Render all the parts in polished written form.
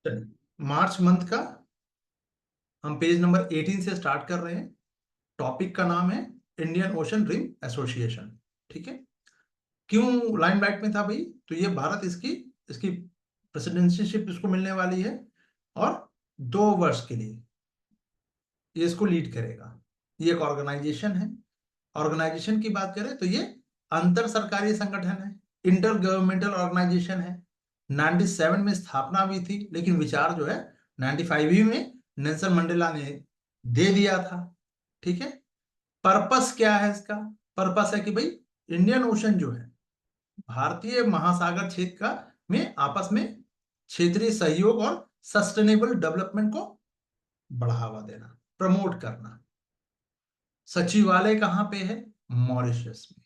चलिए March month का हम पेज नंबर 18 से स्टार्ट कर रहे हैं। टॉपिक का नाम है इंडियन ओशन रिम एसोसिएशन। ठीक है, क्यों लाइन बैक में था भाई? तो ये भारत इसकी इसकी प्रेसिडेंसीशिप इसको मिलने वाली है और 2 वर्ष के लिए ये इसको लीड करेगा। ये एक ऑर्गेनाइजेशन है। ऑर्गेनाइजेशन की बात करें तो ये अंतर सरकारी संगठन है, इंटर गवर्नमेंटल ऑर्गेनाइजेशन है। 97 में स्थापना हुई थी, लेकिन विचार जो है 95 ही में नेल्सन मंडेला ने दे दिया था। ठीक है, पर्पस क्या है इसका? पर्पस है कि भाई इंडियन ओशन जो है भारतीय महासागर क्षेत्र का में आपस में क्षेत्रीय सहयोग और सस्टेनेबल डेवलपमेंट को बढ़ावा देना, प्रमोट करना। सचिवालय कहां पे है? मॉरिशस में।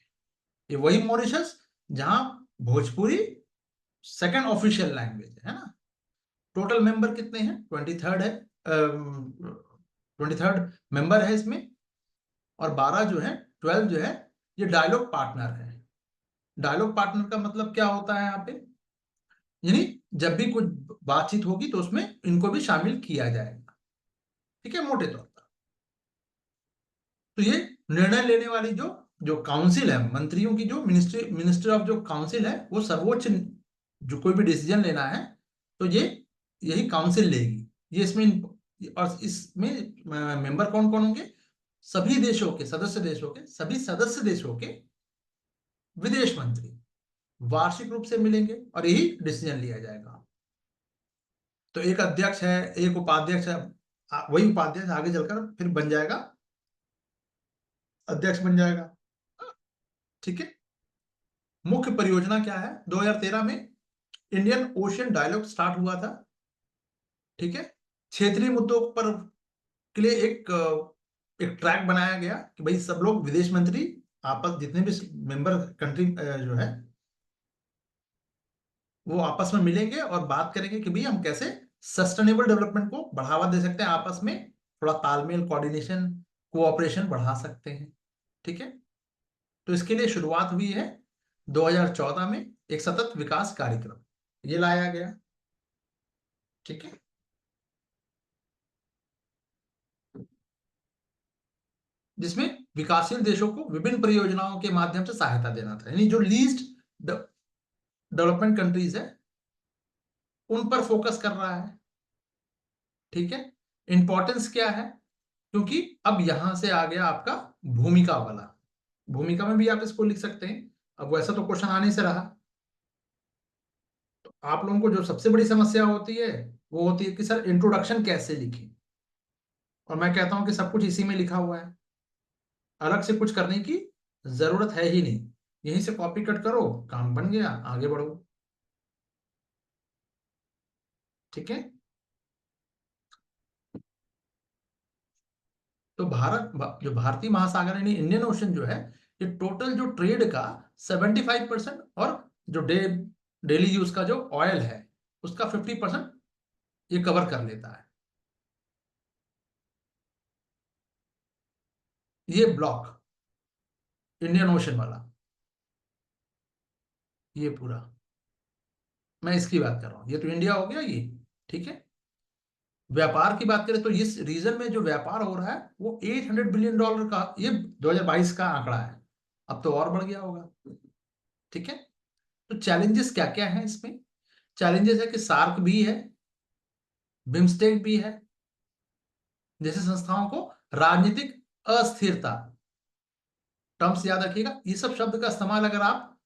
ये वही मॉरिशस जहां भोजपुरी सेकंड ऑफिशियल लैंग्वेज है ना। टोटल मेंबर कितने हैं? 23rd है, 23rd मेंबर है इसमें। और 12 जो है, 12 जो है ये डायलॉग पार्टनर है। डायलॉग पार्टनर का मतलब क्या होता है यहाँ पे? यानी जब भी कुछ बातचीत होगी तो उसमें इनको भी शामिल किया जाएगा। ठीक है, मोटे तौर पर। तो ये निर्णय लेने वाली जो जो काउंसिल है, मंत्रियों की जो मिनिस्ट्री ऑफ जो काउंसिल है, वो सर्वोच्च जो कोई भी डिसीजन लेना है तो ये यही काउंसिल लेगी। ये इसमें, और इसमें मेंबर कौन कौन होंगे? सभी देशों के सदस्य देशों के सभी सदस्य देशों के विदेश मंत्री वार्षिक रूप से मिलेंगे और यही डिसीजन लिया जाएगा। तो एक अध्यक्ष है, एक उपाध्यक्ष है। वही उपाध्यक्ष आगे चलकर फिर बन जाएगा, अध्यक्ष बन जाएगा। ठीक है, मुख्य परियोजना क्या है? 2013 में इंडियन ओशियन डायलॉग स्टार्ट हुआ था। ठीक है, क्षेत्रीय मुद्दों पर के लिए एक ट्रैक बनाया गया कि भाई सब लोग विदेश मंत्री आपस, जितने भी मेंबर कंट्री जो है वो आपस में मिलेंगे और बात करेंगे कि भाई हम कैसे सस्टेनेबल डेवलपमेंट को बढ़ावा दे सकते हैं, आपस में थोड़ा तालमेल, कोऑर्डिनेशन, कोऑपरेशन बढ़ा सकते हैं। ठीक है, तो इसके लिए शुरुआत हुई है 2014 में एक सतत विकास कार्यक्रम ये लाया गया। ठीक है, जिसमें विकासशील देशों को विभिन्न परियोजनाओं के माध्यम से सहायता देना था, यानी जो लीस्ट डेवलपमेंट कंट्रीज है उन पर फोकस कर रहा है। ठीक है, इंपॉर्टेंस क्या है? क्योंकि अब यहां से आ गया आपका भूमिका वाला। भूमिका में भी आप इसको लिख सकते हैं। अब वैसा तो क्वेश्चन आने से रहा, तो आप लोगों को जो सबसे बड़ी समस्या होती है वो होती है कि सर इंट्रोडक्शन कैसे लिखें। और मैं कहता हूं कि सब कुछ इसी में लिखा हुआ है, अलग से कुछ करने की जरूरत है ही नहीं। यहीं से कॉपी कट करो, काम बन गया, आगे बढ़ो। ठीक है, तो जो भारतीय महासागर यानी इंडियन ओशन जो है, ये टोटल जो ट्रेड का 75% और जो डेली यूज का जो ऑयल है उसका 50% ये कवर कर लेता है। ये ब्लॉक इंडियन ओशन वाला, ये पूरा मैं इसकी बात कर रहा हूं। ये तो इंडिया हो गया ये। ठीक है, व्यापार की बात करें तो इस रीजन में जो व्यापार हो रहा है वो $800 बिलियन का, ये 2022 का आंकड़ा है। अब तो और बढ़ गया होगा। ठीक है, तो चैलेंजेस क्या क्या है इसमें? चैलेंजेस है कि सार्क भी है, बिम्स्टेक भी है, जैसे संस्थाओं को राजनीतिक अस्थिरता, टर्म्स याद रखिएगा। ये सब शब्द का इस्तेमाल अगर आप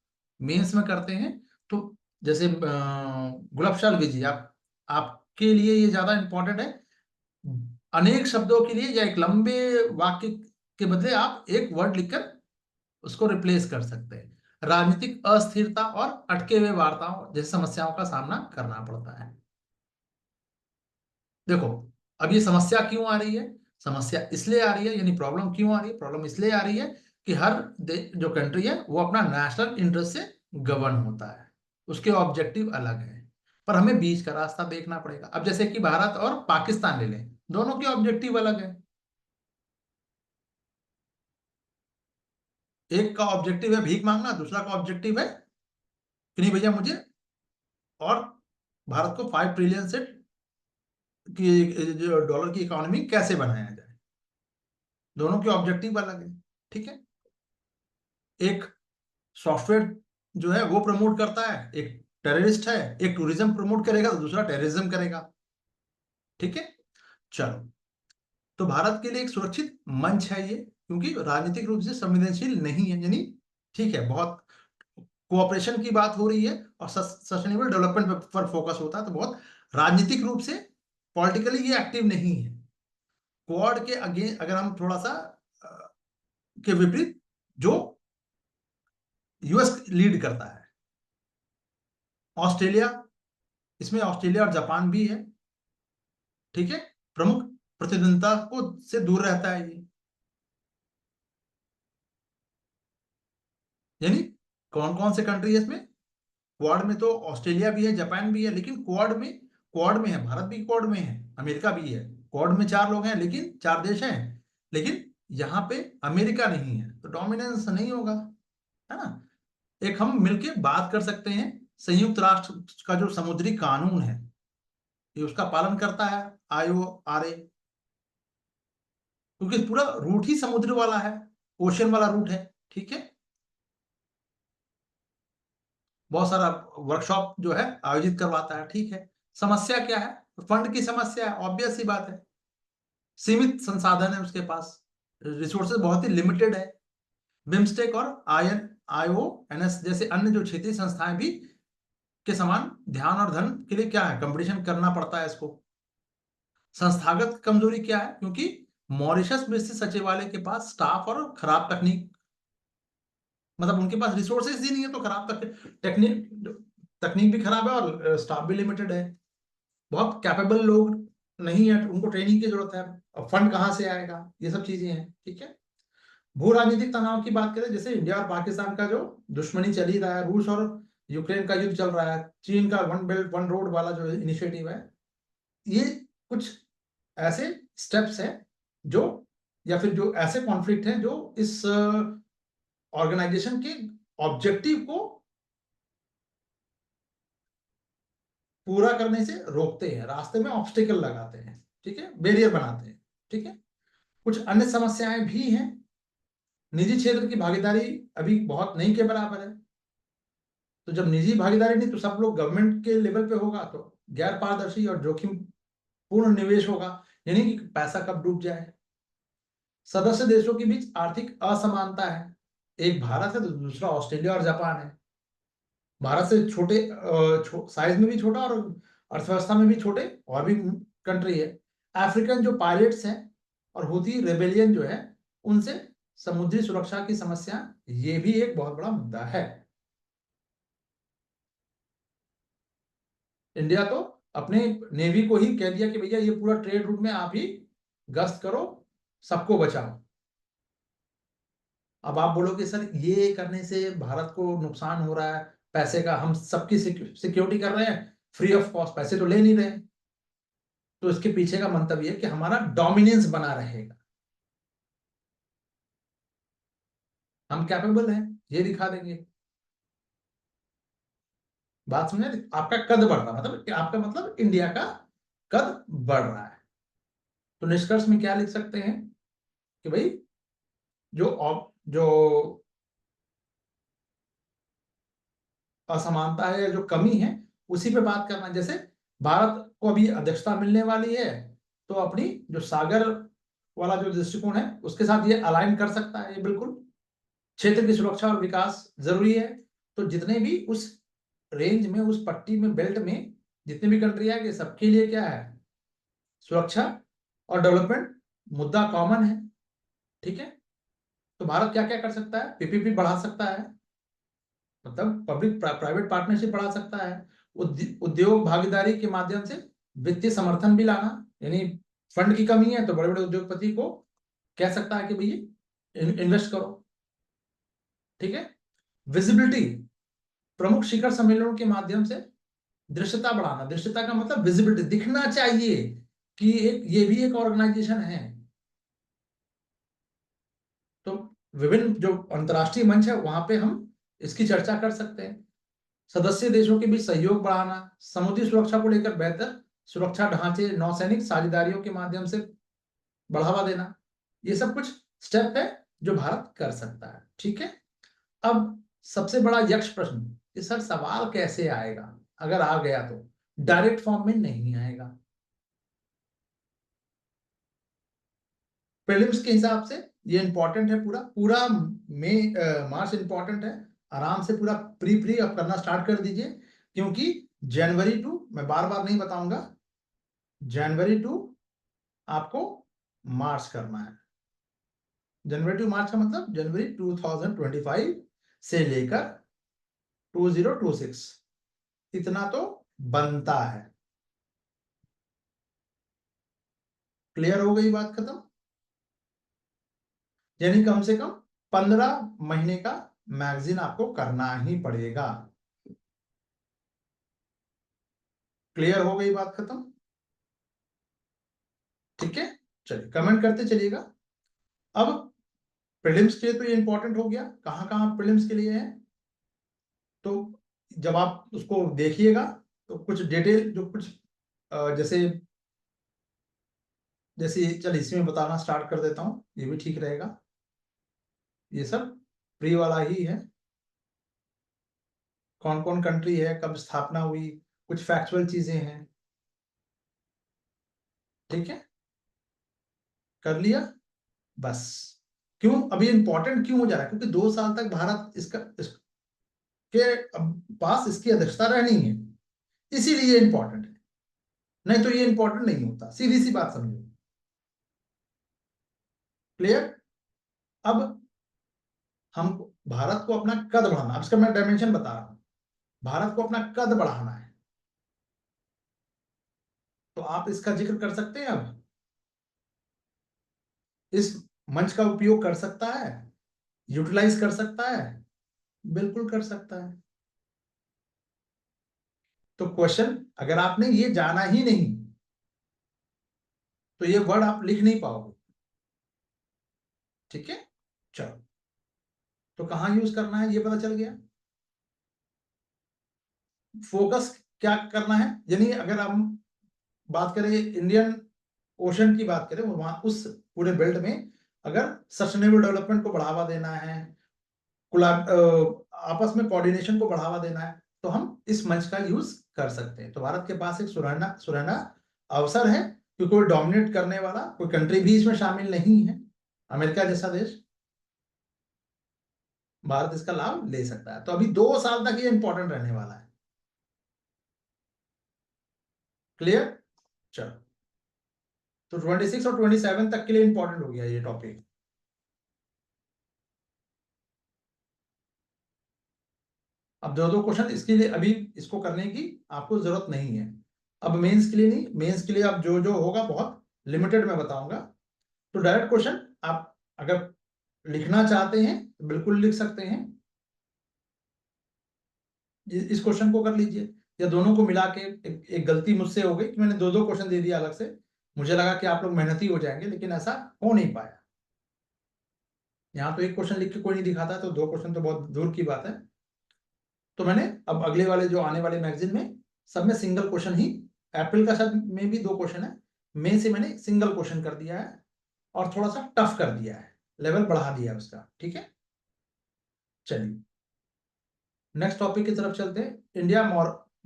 मेंस में करते हैं तो, जैसे गुलाबशाल विजी, आपके लिए ये ज्यादा इंपॉर्टेंट है। अनेक शब्दों के लिए या एक लंबे वाक्य के बदले आप एक वर्ड लिखकर उसको रिप्लेस कर सकते हैं। राजनीतिक अस्थिरता और अटके हुए वार्ताओं जैसी समस्याओं का सामना करना पड़ता है। देखो, अब ये समस्या क्यों आ रही है? समस्या इसलिए आ रही है, यानी प्रॉब्लम क्यों आ रही है? प्रॉब्लम इसलिए आ रही है कि हर जो कंट्री है वो अपना नेशनल इंटरेस्ट से गवर्न होता है, उसके ऑब्जेक्टिव अलग है। पर हमें बीच का रास्ता देखना पड़ेगा। अब जैसे कि भारत और पाकिस्तान ले लें, दोनों के ऑब्जेक्टिव अलग है। एक का ऑब्जेक्टिव है भीख मांगना, दूसरा का ऑब्जेक्टिव है कि नहीं भैया मुझे और भारत को 5 ट्रिलियन से कि जो डॉलर की इकोनॉमी कैसे बनाया जाए। दोनों के ऑब्जेक्टिव अलग है, ठीक है। एक सॉफ्टवेयर जो है वो प्रमोट करता है, एक टेररिस्ट है, एक टूरिज्म प्रमोट करेगा तो दूसरा टेररिज्म करेगा, ठीक है। चलो, तो भारत के लिए एक सुरक्षित मंच है ये, क्योंकि राजनीतिक रूप से संवेदनशील नहीं है, यानी ठीक है, बहुत कोऑपरेशन की बात हो रही है और सस्टेनेबल डेवलपमेंट पर फोकस होता है, तो बहुत राजनीतिक रूप से पॉलिटिकली ये एक्टिव नहीं है। क्वाड के अगेंस्ट अगर हम थोड़ा सा के विपरीत जो यूएस लीड करता है, ऑस्ट्रेलिया, इसमें ऑस्ट्रेलिया और जापान भी है, ठीक है, प्रमुख प्रतिद्वंदता को से दूर रहता है ये। यानी कौन कौन से कंट्री है इसमें? क्वाड में तो ऑस्ट्रेलिया भी है, जापान भी है, लेकिन क्वाड में है, भारत भी क्वाड में है, अमेरिका भी है। क्वाड में 4 लोग हैं, लेकिन 4 देश हैं, लेकिन यहाँ पे अमेरिका नहीं है, तो डोमिनेंस नहीं होगा, है ना। एक हम मिलके बात कर सकते हैं, संयुक्त राष्ट्र का जो समुद्री कानून है ये उसका पालन करता है, IORA, क्योंकि पूरा रूट ही समुद्र वाला है, ओशन वाला रूट है, ठीक है। बहुत सारा वर्कशॉप जो है आयोजित करवाता है, ठीक है। समस्या क्या है? फंड की समस्या है, ऑब्वियस सी बात है, सीमित संसाधन है उसके पास, रिसोर्सेज बहुत ही लिमिटेड है। बिम्स्टेक और IONS जैसे अन्य जो क्षेत्रीय संस्थाएं भी के समान ध्यान और धन के लिए क्या है, कंपटीशन करना पड़ता है इसको। संस्थागत कमजोरी क्या है? क्योंकि मॉरिशस में स्थित सचिवालय के पास स्टाफ और खराब तकनीक, मतलब उनके पास रिसोर्सेज ही नहीं है, तो खराब टेक्निक तकनीक भी खराब है और स्टाफ भी लिमिटेड है। बहुत कैपेबल लोग नहीं है, उनको ट्रेनिंग की जरूरत है, अब फंड कहाँ से आएगा, ये सब चीजें हैं, ठीक है। भू राजनीतिक तनाव की बात करें, जैसे इंडिया और पाकिस्तान का जो दुश्मनी चल ही रहा है, रूस और यूक्रेन का युद्ध चल रहा है, चीन का वन बेल्ट वन रोड वाला जो इनिशिएटिव है, ये कुछ ऐसे स्टेप्स हैं जो, या फिर जो ऐसे कॉन्फ्लिक्ट हैं जो इस ऑर्गेनाइजेशन के ऑब्जेक्टिव को पूरा करने से रोकते हैं, रास्ते में ऑब्स्टिकल लगाते हैं, ठीक है, बैरियर बनाते हैं, ठीक है। कुछ अन्य समस्याएं भी हैं, निजी क्षेत्र की भागीदारी अभी बहुत नहीं के बराबर है, तो जब निजी भागीदारी नहीं तो सब लोग गवर्नमेंट के लेवल पे होगा, तो गैर पारदर्शी और जोखिम पूर्ण निवेश होगा, यानी कि पैसा कब डूब जाए। सदस्य देशों के बीच आर्थिक असमानता है, एक भारत है तो दूसरा ऑस्ट्रेलिया और जापान है। भारत से छोटे साइज में भी छोटा और अर्थव्यवस्था में भी छोटे और भी कंट्री है। अफ्रीकन जो पायलट्स हैं और हुती रेबेलियन जो है, उनसे समुद्री सुरक्षा की समस्या, ये भी एक बहुत बड़ा मुद्दा है। इंडिया तो अपने नेवी को ही कह दिया कि भैया ये पूरा ट्रेड रूट में आप ही गश्त करो, सबको बचाओ। अब आप बोलोगे सर ये करने से भारत को नुकसान हो रहा है, पैसे का, हम सबकी सिक्योरिटी कर रहे हैं, फ्री ऑफ कॉस्ट, पैसे तो ले नहीं रहे। तो इसके पीछे का मंतव्य है कि हमारा डोमिनेंस बना रहेगा, हम कैपेबल हैं, ये दिखा देंगे। बात सुनिए, आपका कद बढ़ रहा, मतलब आपका मतलब इंडिया का कद बढ़ रहा है। तो निष्कर्ष में क्या लिख सकते हैं कि भाई जो असमानता है, जो कमी है, उसी पे बात करना है। जैसे भारत को अभी अध्यक्षता मिलने वाली है, तो अपनी जो सागर वाला जो दृष्टिकोण है उसके साथ ये अलाइन कर सकता है, ये बिल्कुल। क्षेत्र की सुरक्षा और विकास जरूरी है, तो जितने भी उस रेंज में, उस पट्टी में, बेल्ट में जितने भी कंट्री आएंगे, सबके लिए क्या है, सुरक्षा और डेवलपमेंट मुद्दा कॉमन है, ठीक है। तो भारत क्या क्या कर सकता है? PPP बढ़ा सकता है, मतलब पब्लिक प्राइवेट पार्टनरशिप बढ़ा सकता है। उद्योग भागीदारी के माध्यम से वित्तीय समर्थन भी लाना, यानी फंड की कमी है तो बड़े बड़े उद्योगपति को कह सकता है कि भैया इन्वेस्ट करो, ठीक है। विजिबिलिटी, प्रमुख शिखर सम्मेलनों के माध्यम से दृश्यता बढ़ाना, दृश्यता का मतलब विजिबिलिटी, दिखना चाहिए कि ये भी एक ऑर्गेनाइजेशन है। तो विभिन्न जो अंतर्राष्ट्रीय मंच है वहां पे हम इसकी चर्चा कर सकते हैं। सदस्य देशों के बीच सहयोग बढ़ाना, समुद्री सुरक्षा को लेकर बेहतर सुरक्षा ढांचे, नौसैनिक साझेदारियों के माध्यम से बढ़ावा देना, ये सब कुछ स्टेप है जो भारत कर सकता है। ठीक है, अब सबसे बड़ा यक्ष प्रश्न कि सर सवाल कैसे आएगा, अगर आ गया तो डायरेक्ट फॉर्म में नहीं आएगा। प्रीलिम्स के हिसाब से ये इंपॉर्टेंट है, पूरा पूरा मार्च इंपॉर्टेंट है। आराम से पूरा प्री अब करना स्टार्ट कर दीजिए, क्योंकि जनवरी टू, मैं बार बार नहीं बताऊंगा, जनवरी टू आपको मार्च करना है। जनवरी टू मार्च का मतलब जनवरी 2025 से लेकर 2026, इतना तो बनता है। क्लियर हो गई बात, खत्म। यानी कम से कम 15 महीने का मैगजीन आपको करना ही पड़ेगा। क्लियर हो गई बात, खत्म। ठीक है, चलिए कमेंट करते चलिएगा। अब प्रीलिम्स के लिए तो ये इंपॉर्टेंट हो गया, कहां कहां प्रीलिम्स के लिए है। तो जब आप उसको देखिएगा तो कुछ डिटेल जो कुछ जैसे जैसे चल इसमें बताना स्टार्ट कर देता हूं, ये भी ठीक रहेगा। ये सब प्री वाला ही है, कौन कौन कंट्री है, कब स्थापना हुई, कुछ फैक्चुअल चीजें हैं। ठीक है, कर लिया बस। क्यों अभी इंपॉर्टेंट क्यों हो जा रहा है, क्योंकि 2 साल तक भारत इसके पास इसकी अध्यक्षता रहनी है, इसीलिए इंपॉर्टेंट है। नहीं तो ये इंपॉर्टेंट नहीं होता, सीधी सी बात समझो। क्लियर। अब हम भारत को अपना कद बढ़ाना, अब इसका मैं डायमेंशन बता रहा हूं, भारत को अपना कद बढ़ाना है, तो आप इसका जिक्र कर सकते हैं। अब इस मंच का उपयोग कर सकता है, यूटिलाइज कर सकता है, बिल्कुल कर सकता है। तो क्वेश्चन अगर आपने ये जाना ही नहीं तो ये वर्ड आप लिख नहीं पाओगे। ठीक है, चलो, तो कहां यूज करना है ये पता चल गया। फोकस क्या करना है, यानी अगर हम बात करें इंडियन ओशन की बात करें, वहां उस पूरे बेल्ट में अगर सस्टेनेबल डेवलपमेंट को बढ़ावा देना है, आपस में कोऑर्डिनेशन को बढ़ावा देना है, तो हम इस मंच का यूज कर सकते हैं। तो भारत के पास एक सुनहरा सुनहरा अवसर है, कि कोई डोमिनेट करने वाला कोई कंट्री भी इसमें शामिल नहीं है, अमेरिका जैसा देश, भारत इसका लाभ ले सकता है। तो अभी 2 साल तक ये इंपॉर्टेंट रहने वाला है। क्लियर, चलो, तो 26 और 27 तक के लिए इंपॉर्टेंट हो गया ये टॉपिक। अब दो दो क्वेश्चन इसके लिए अभी इसको करने की आपको जरूरत नहीं है। अब मेंस के लिए नहीं, मेंस के लिए अब जो जो होगा बहुत लिमिटेड मैं बताऊंगा। तो डायरेक्ट क्वेश्चन आप अगर लिखना चाहते हैं तो बिल्कुल लिख सकते हैं, इस क्वेश्चन को कर लीजिए, या दोनों को मिला के एक गलती मुझसे हो गई कि मैंने दो दो क्वेश्चन दे दिया अलग से, मुझे लगा कि आप लोग मेहनती हो जाएंगे, लेकिन ऐसा हो नहीं पाया। यहाँ तो एक क्वेश्चन लिख के कोई नहीं दिखाता, तो 2 क्वेश्चन तो बहुत दूर की बात है। तो मैंने अब अगले वाले जो आने वाले मैगजीन में सब में सिंगल क्वेश्चन ही, अप्रैल का शायद में भी 2 क्वेश्चन है, मई से मैंने सिंगल क्वेश्चन कर दिया है और थोड़ा सा टफ कर दिया है, लेवल बढ़ा दिया है उसका। ठीक है, चलिए नेक्स्ट टॉपिक की तरफ चलते हैं। इंडिया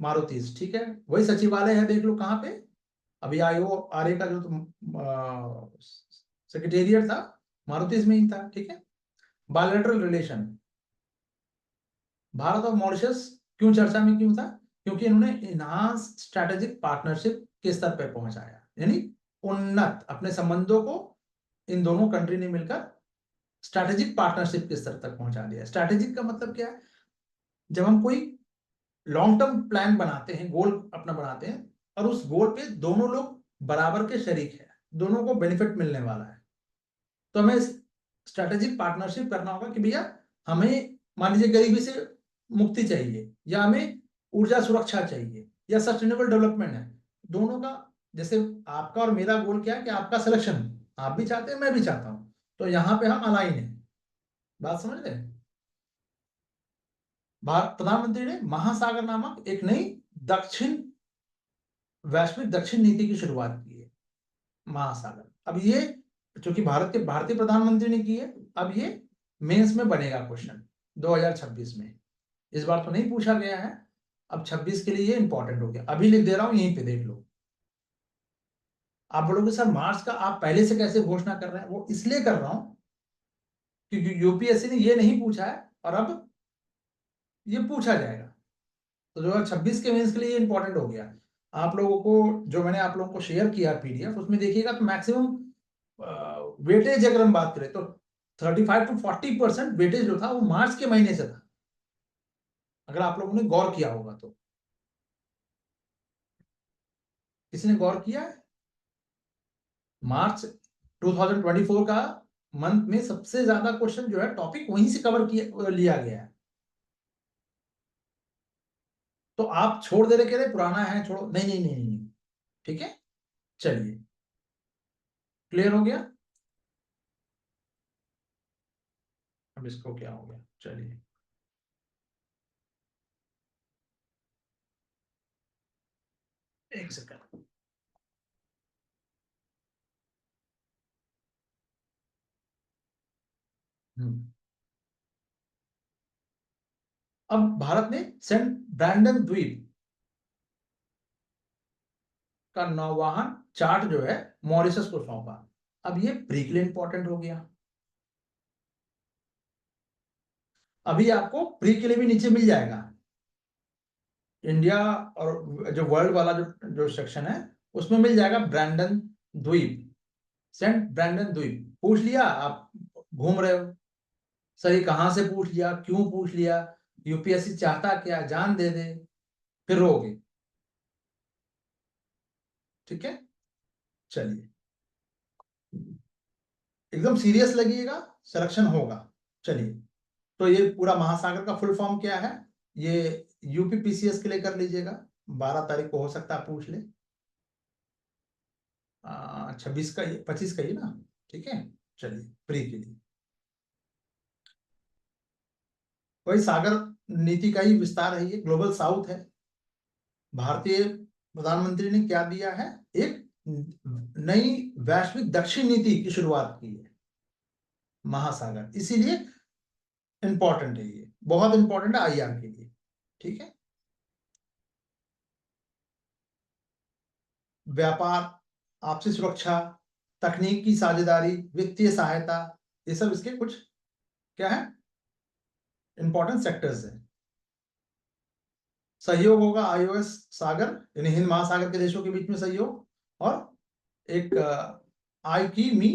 मारुतिज, ठीक है, वही सचिवालय है, देख लो कहाँ पे। अभी आईओ आरए का जो सेक्रेटेरिएट था मारुतिज में ही था। ठीक है, बायलैटरल रिलेशन, भारत और मॉरिशस क्यों चर्चा में क्यों था, क्योंकि इन्होंने इनहांस स्ट्रेटेजिक पार्टनरशिप के स्तर पर पहुंचाया, यानी उन्नत अपने संबंधों को इन दोनों कंट्री ने मिलकर स्ट्रेटेजिक पार्टनरशिप के स्तर तक पहुंचा दिया। स्ट्रेटेजिक का मतलब क्या है, जब हम कोई लॉन्ग टर्म प्लान बनाते हैं, गोल अपना बनाते हैं, और उस गोल पे दोनों लोग बराबर के शरीक है, दोनों को बेनिफिट मिलने वाला है, तो हमें स्ट्रेटेजिक पार्टनरशिप करना होगा कि भैया हमें मान लीजिए गरीबी से मुक्ति चाहिए, या हमें ऊर्जा सुरक्षा चाहिए, या सस्टेनेबल डेवलपमेंट है, दोनों का, जैसे आपका और मेरा गोल क्या है कि आपका सिलेक्शन, आप भी चाहते हैं मैं भी चाहता हूं, तो यहां पे हम अलाइन है। बात समझ रहे हैं। प्रधानमंत्री ने महासागर नामक एक नई दक्षिण वैश्विक दक्षिण नीति की शुरुआत की है? महासागर। अब ये चूंकि भारतीय प्रधानमंत्री ने की है, अब ये मेंस में बनेगा क्वेश्चन 2026 में। इस बार तो नहीं पूछा गया है, अब 26 के लिए ये इंपॉर्टेंट हो गया। अभी लिख दे रहा हूं, यहीं पे देख लो। आप बोलोगे सर मार्च का आप पहले से कैसे घोषणा कर रहे हैं? वो इसलिए कर रहा हूं क्योंकि यूपीएससी ने ये नहीं पूछा है और अब ये पूछा जाएगा, तो 2026 के मेंस के लिए ये इंपॉर्टेंट हो गया। आप लोगों को जो मैंने आप लोगों को शेयर किया पीडीएफ, उसमें देखिएगा तो मैक्सिमम वेटेज अगर हम बात करें तो 35 to 40% वेटेज जो था वो मार्च के महीने से था, अगर आप लोगों ने गौर किया होगा तो। किसी ने गौर किया है? मार्च 2024 का मंथ में सबसे ज्यादा क्वेश्चन जो है टॉपिक वहीं से कवर किया लिया गया है। तो आप छोड़ दे रहे, कह रहे पुराना है छोड़ो, नहीं नहीं नहीं नहीं, ठीक है। चलिए, क्लियर हो गया। अब इसको क्या हो गया, चलिए एक सेकंड। अब भारत ने सेंट ब्रैंडन द्वीप का नौवहन चार्ट जो है मॉरिशस को सौंपा। अब ये प्री के लिए इंपॉर्टेंट हो गया। अभी आपको प्री के लिए भी नीचे मिल जाएगा, इंडिया और जो वर्ल्ड वाला जो जो सेक्शन है उसमें मिल जाएगा ब्रैंडन द्वीप, सेंट ब्रैंडन द्वीप। पूछ लिया आप, घूम रहे हो सही, कहां से पूछ लिया, क्यों पूछ लिया, यूपीएससी चाहता क्या, जान दे दे, फिर रोगे। ठीक है, चलिए एकदम सीरियस लगिएगा, सिलेक्शन होगा। चलिए, तो ये पूरा महासागर का फुल फॉर्म क्या है, ये यूपीपीसीएस के लिए कर लीजिएगा, 12 तारीख को हो सकता है पूछ ले। 26 का, ये 25 का ही ना, ठीक है। चलिए, प्री के लिए वही सागर नीति का ही विस्तार है, ये ग्लोबल साउथ है। भारतीय प्रधानमंत्री ने क्या दिया है, एक नई वैश्विक दक्षिण नीति की शुरुआत की है, महासागर, इसीलिए इंपॉर्टेंट है, ये बहुत इंपॉर्टेंट है आईआर के लिए। ठीक है, व्यापार, आपसी सुरक्षा, तकनीक की साझेदारी, वित्तीय सहायता, ये सब इसके कुछ क्या है, इंपॉर्टेंट सेक्टर्स हैं। सहयोग होगा आईओएस सागर, यानी हिंद महासागर के देशों के बीच में सहयोग, और एक आई की मी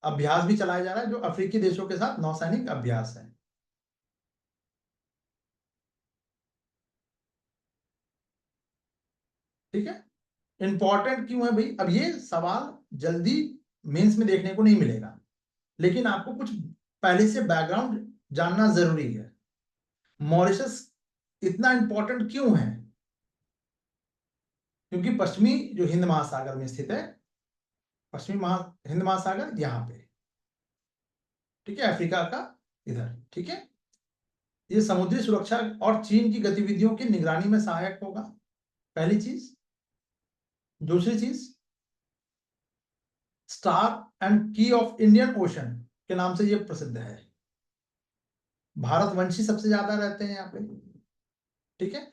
अभ्यास भी चलाया जा रहा है जो अफ्रीकी देशों के साथ नौसैनिक अभ्यास है। ठीक है, इंपॉर्टेंट क्यों है भाई, अब ये सवाल जल्दी मेंस में देखने को नहीं मिलेगा, लेकिन आपको कुछ पहले से बैकग्राउंड जानना जरूरी है। मॉरिशस इतना इंपॉर्टेंट क्यों है, क्योंकि पश्चिमी जो हिंद महासागर में स्थित है, हिंद महासागर यहाँ पे, ठीक है, अफ्रीका का इधर, ठीक है। ये समुद्री सुरक्षा और चीन की गतिविधियों की निगरानी में सहायक होगा, पहली चीज। दूसरी चीज, स्टार एंड की ऑफ इंडियन ओशन के नाम से ये प्रसिद्ध है, भारतवंशी सबसे ज्यादा रहते हैं यहाँ पे। ठीक है,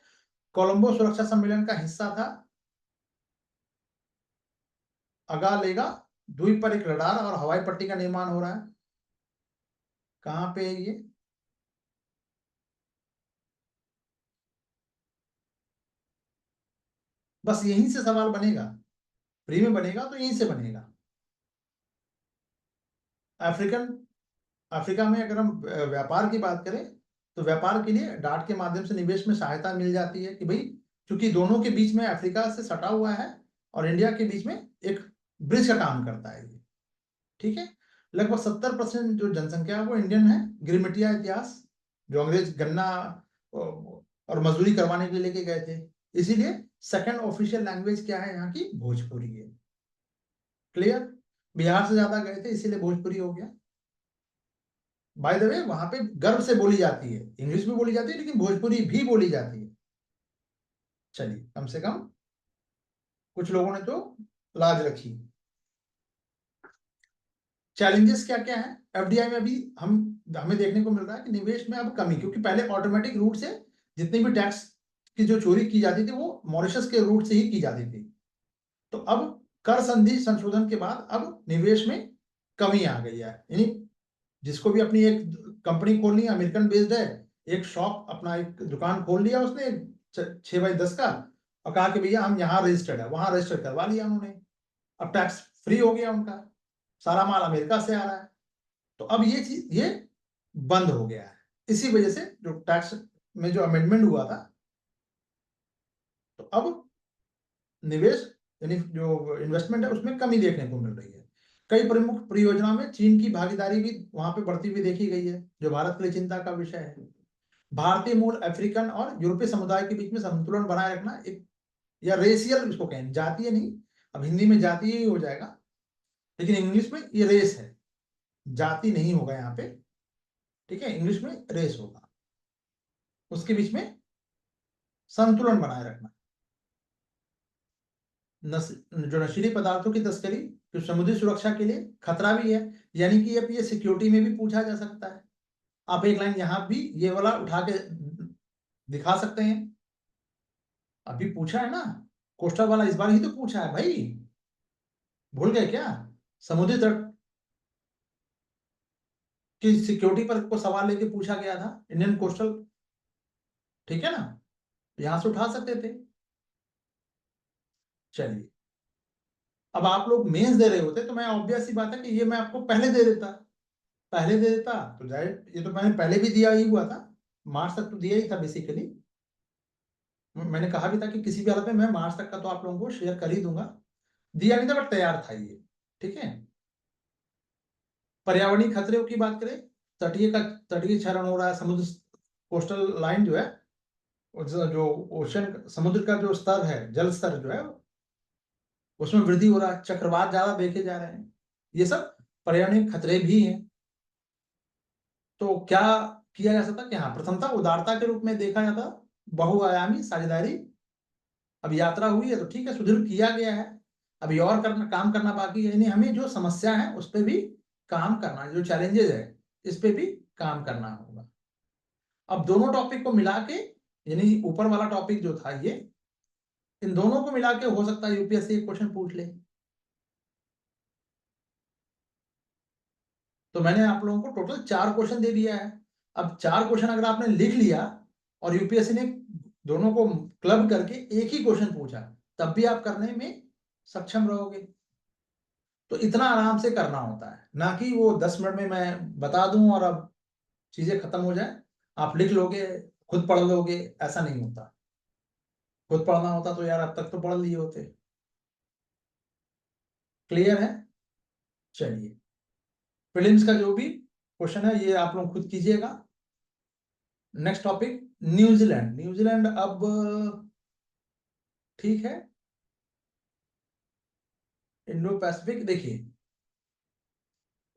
कोलंबो सुरक्षा सम्मेलन का हिस्सा था। अगालेगा द्वीप पर एक रडार और हवाई पट्टी का निर्माण हो रहा है, कहां पे है ये, बस यहीं से सवाल बनेगा, प्री में बनेगा तो यहीं से बनेगा। अफ्रीकन अफ्रीका में अगर हम व्यापार की बात करें तो व्यापार के लिए डाट के माध्यम से निवेश में सहायता मिल जाती है कि भाई, क्योंकि दोनों के बीच में अफ्रीका से सटा हुआ है और इंडिया के बीच में एक ब्रिज का काम करता है ये। ठीक है, लगभग 70% जो जनसंख्या है वो इंडियन है। गिरमिटिया इतिहास, जो अंग्रेज गन्ना और मजदूरी करवाने के लिए लेके गए थे, इसीलिए सेकंड ऑफिशियल लैंग्वेज क्या है यहाँ की, भोजपुरी है। क्लियर, बिहार से ज्यादा गए थे इसीलिए भोजपुरी हो गया। बाय द वे वहां पे गर्व से बोली जाती है, इंग्लिश भी बोली जाती है लेकिन भोजपुरी भी बोली जाती है। चलिए, कम से कम कुछ लोगों ने तो लाज रखी। चैलेंजेस क्या क्या है एफडीआई में? अभी हमें देखने को मिल रहा है कि निवेश में अब कमी, क्योंकि पहले ऑटोमेटिक रूट से जितनी भी टैक्स की जो चोरी की जाती थी वो मॉरिशस के रूट से ही की जाती थी। तो अब कर संधि संशोधन के बाद अब निवेश में कमी आ गई है। यानी जिसको भी अपनी एक कंपनी खोलनी है, अमेरिकन बेस्ड है, एक शॉप, अपना एक दुकान खोल लिया उसने 6x10 का, और कहा कि भैया हम यहाँ रजिस्टर्ड है, वहां रजिस्टर करवा लिया उन्होंने। अब टैक्स फ्री हो गया उनका, सारा माल अमेरिका से आ रहा है। तो अब ये चीज ये बंद हो गया है। इसी वजह से जो टैक्स में जो अमेंडमेंट हुआ था, तो अब निवेश यानी जो इन्वेस्टमेंट है उसमें कमी देखने को मिल रही है। कई प्रमुख परियोजनाओं में चीन की भागीदारी भी वहां पे बढ़ती हुई देखी गई है, जो भारत के लिए चिंता का विषय है। भारतीय मूल अफ्रीकन और यूरोपीय समुदाय के बीच में संतुलन बनाए रखना, एक या रेशियल इसको कहें, जातीय नहीं, अब हिंदी में जातीय ही हो जाएगा, लेकिन इंग्लिश में ये रेस है, जाति नहीं होगा यहाँ पे, ठीक है, इंग्लिश में रेस होगा। उसके बीच में संतुलन बनाए रखना। जो नशीली पदार्थों की तस्करी जो समुद्री सुरक्षा के लिए खतरा भी है, यानी कि अब ये सिक्योरिटी में भी पूछा जा सकता है। आप एक लाइन यहां भी ये वाला उठा के दिखा सकते हैं, अभी पूछा है ना, कोस्टल वाला इस बार ही तो पूछा है भाई, भूल गए क्या? समुद्री तट की सिक्योरिटी पर को सवाल लेके पूछा गया था, इंडियन कोस्टल, ठीक है ना, यहां से उठा सकते थे। चलिए, अब आप लोग मेंस दे रहे होते तो मैं ऑब्वियस सी बात है कि ये मैं आपको पहले दे देता तो जाहिर, ये तो मैंने पहले भी दिया ही हुआ था, मार्च तक तो दिया ही था बेसिकली। मैंने कहा भी था कि किसी भी हालत में मैं मार्च तक का तो आप लोगों को शेयर कर ही दूंगा, दिया नहीं था बट तैयार था ये, ठीक है। पर्यावरणीय खतरे की बात करें, तटीय क्षरण हो रहा है, समुद्र कोस्टल लाइन जो है, जो ओशन समुद्र का जो स्तर है, जल स्तर जो है उसमें वृद्धि हो रहा है, चक्रवात ज्यादा देखे जा रहे हैं, ये सब पर्यावरणीय खतरे भी हैं। तो क्या किया जा सकता कि हाँ, प्रथमतः उदारता के रूप में देखा जाता, बहुआयामी साझेदारी। अब यात्रा हुई है तो ठीक है, सुदृढ़ किया गया है, अभी और काम करना बाकी है, यानी हमें जो समस्या है उस पर भी काम करना है, जो चैलेंजेस है इस पे भी काम करना होगा। अब दोनों टॉपिक को मिला के, यानी ऊपर वाला टॉपिक जो था ये, इन दोनों को मिला के हो सकता है यूपीएससी एक क्वेश्चन पूछ ले। तो मैंने आप लोगों को टोटल 4 क्वेश्चन दे दिया है। अब 4 क्वेश्चन अगर आपने लिख लिया और यूपीएससी ने दोनों को क्लब करके एक ही क्वेश्चन पूछा, तब भी आप करने में सक्षम रहोगे। तो इतना आराम से करना होता है, ना कि वो 10 मिनट में मैं बता दूं और अब चीजें खत्म हो जाए, आप लिख लोगे, खुद पढ़ लोगे, ऐसा नहीं होता। खुद पढ़ना होता तो यार अब तक तो पढ़ लिए होते। क्लियर है? चलिए, प्रीलिम्स का जो भी क्वेश्चन है ये आप लोग खुद कीजिएगा। Next topic, New Zealand. न्यूजीलैंड अब ठीक है, इंडो पैसिफिक, देखिए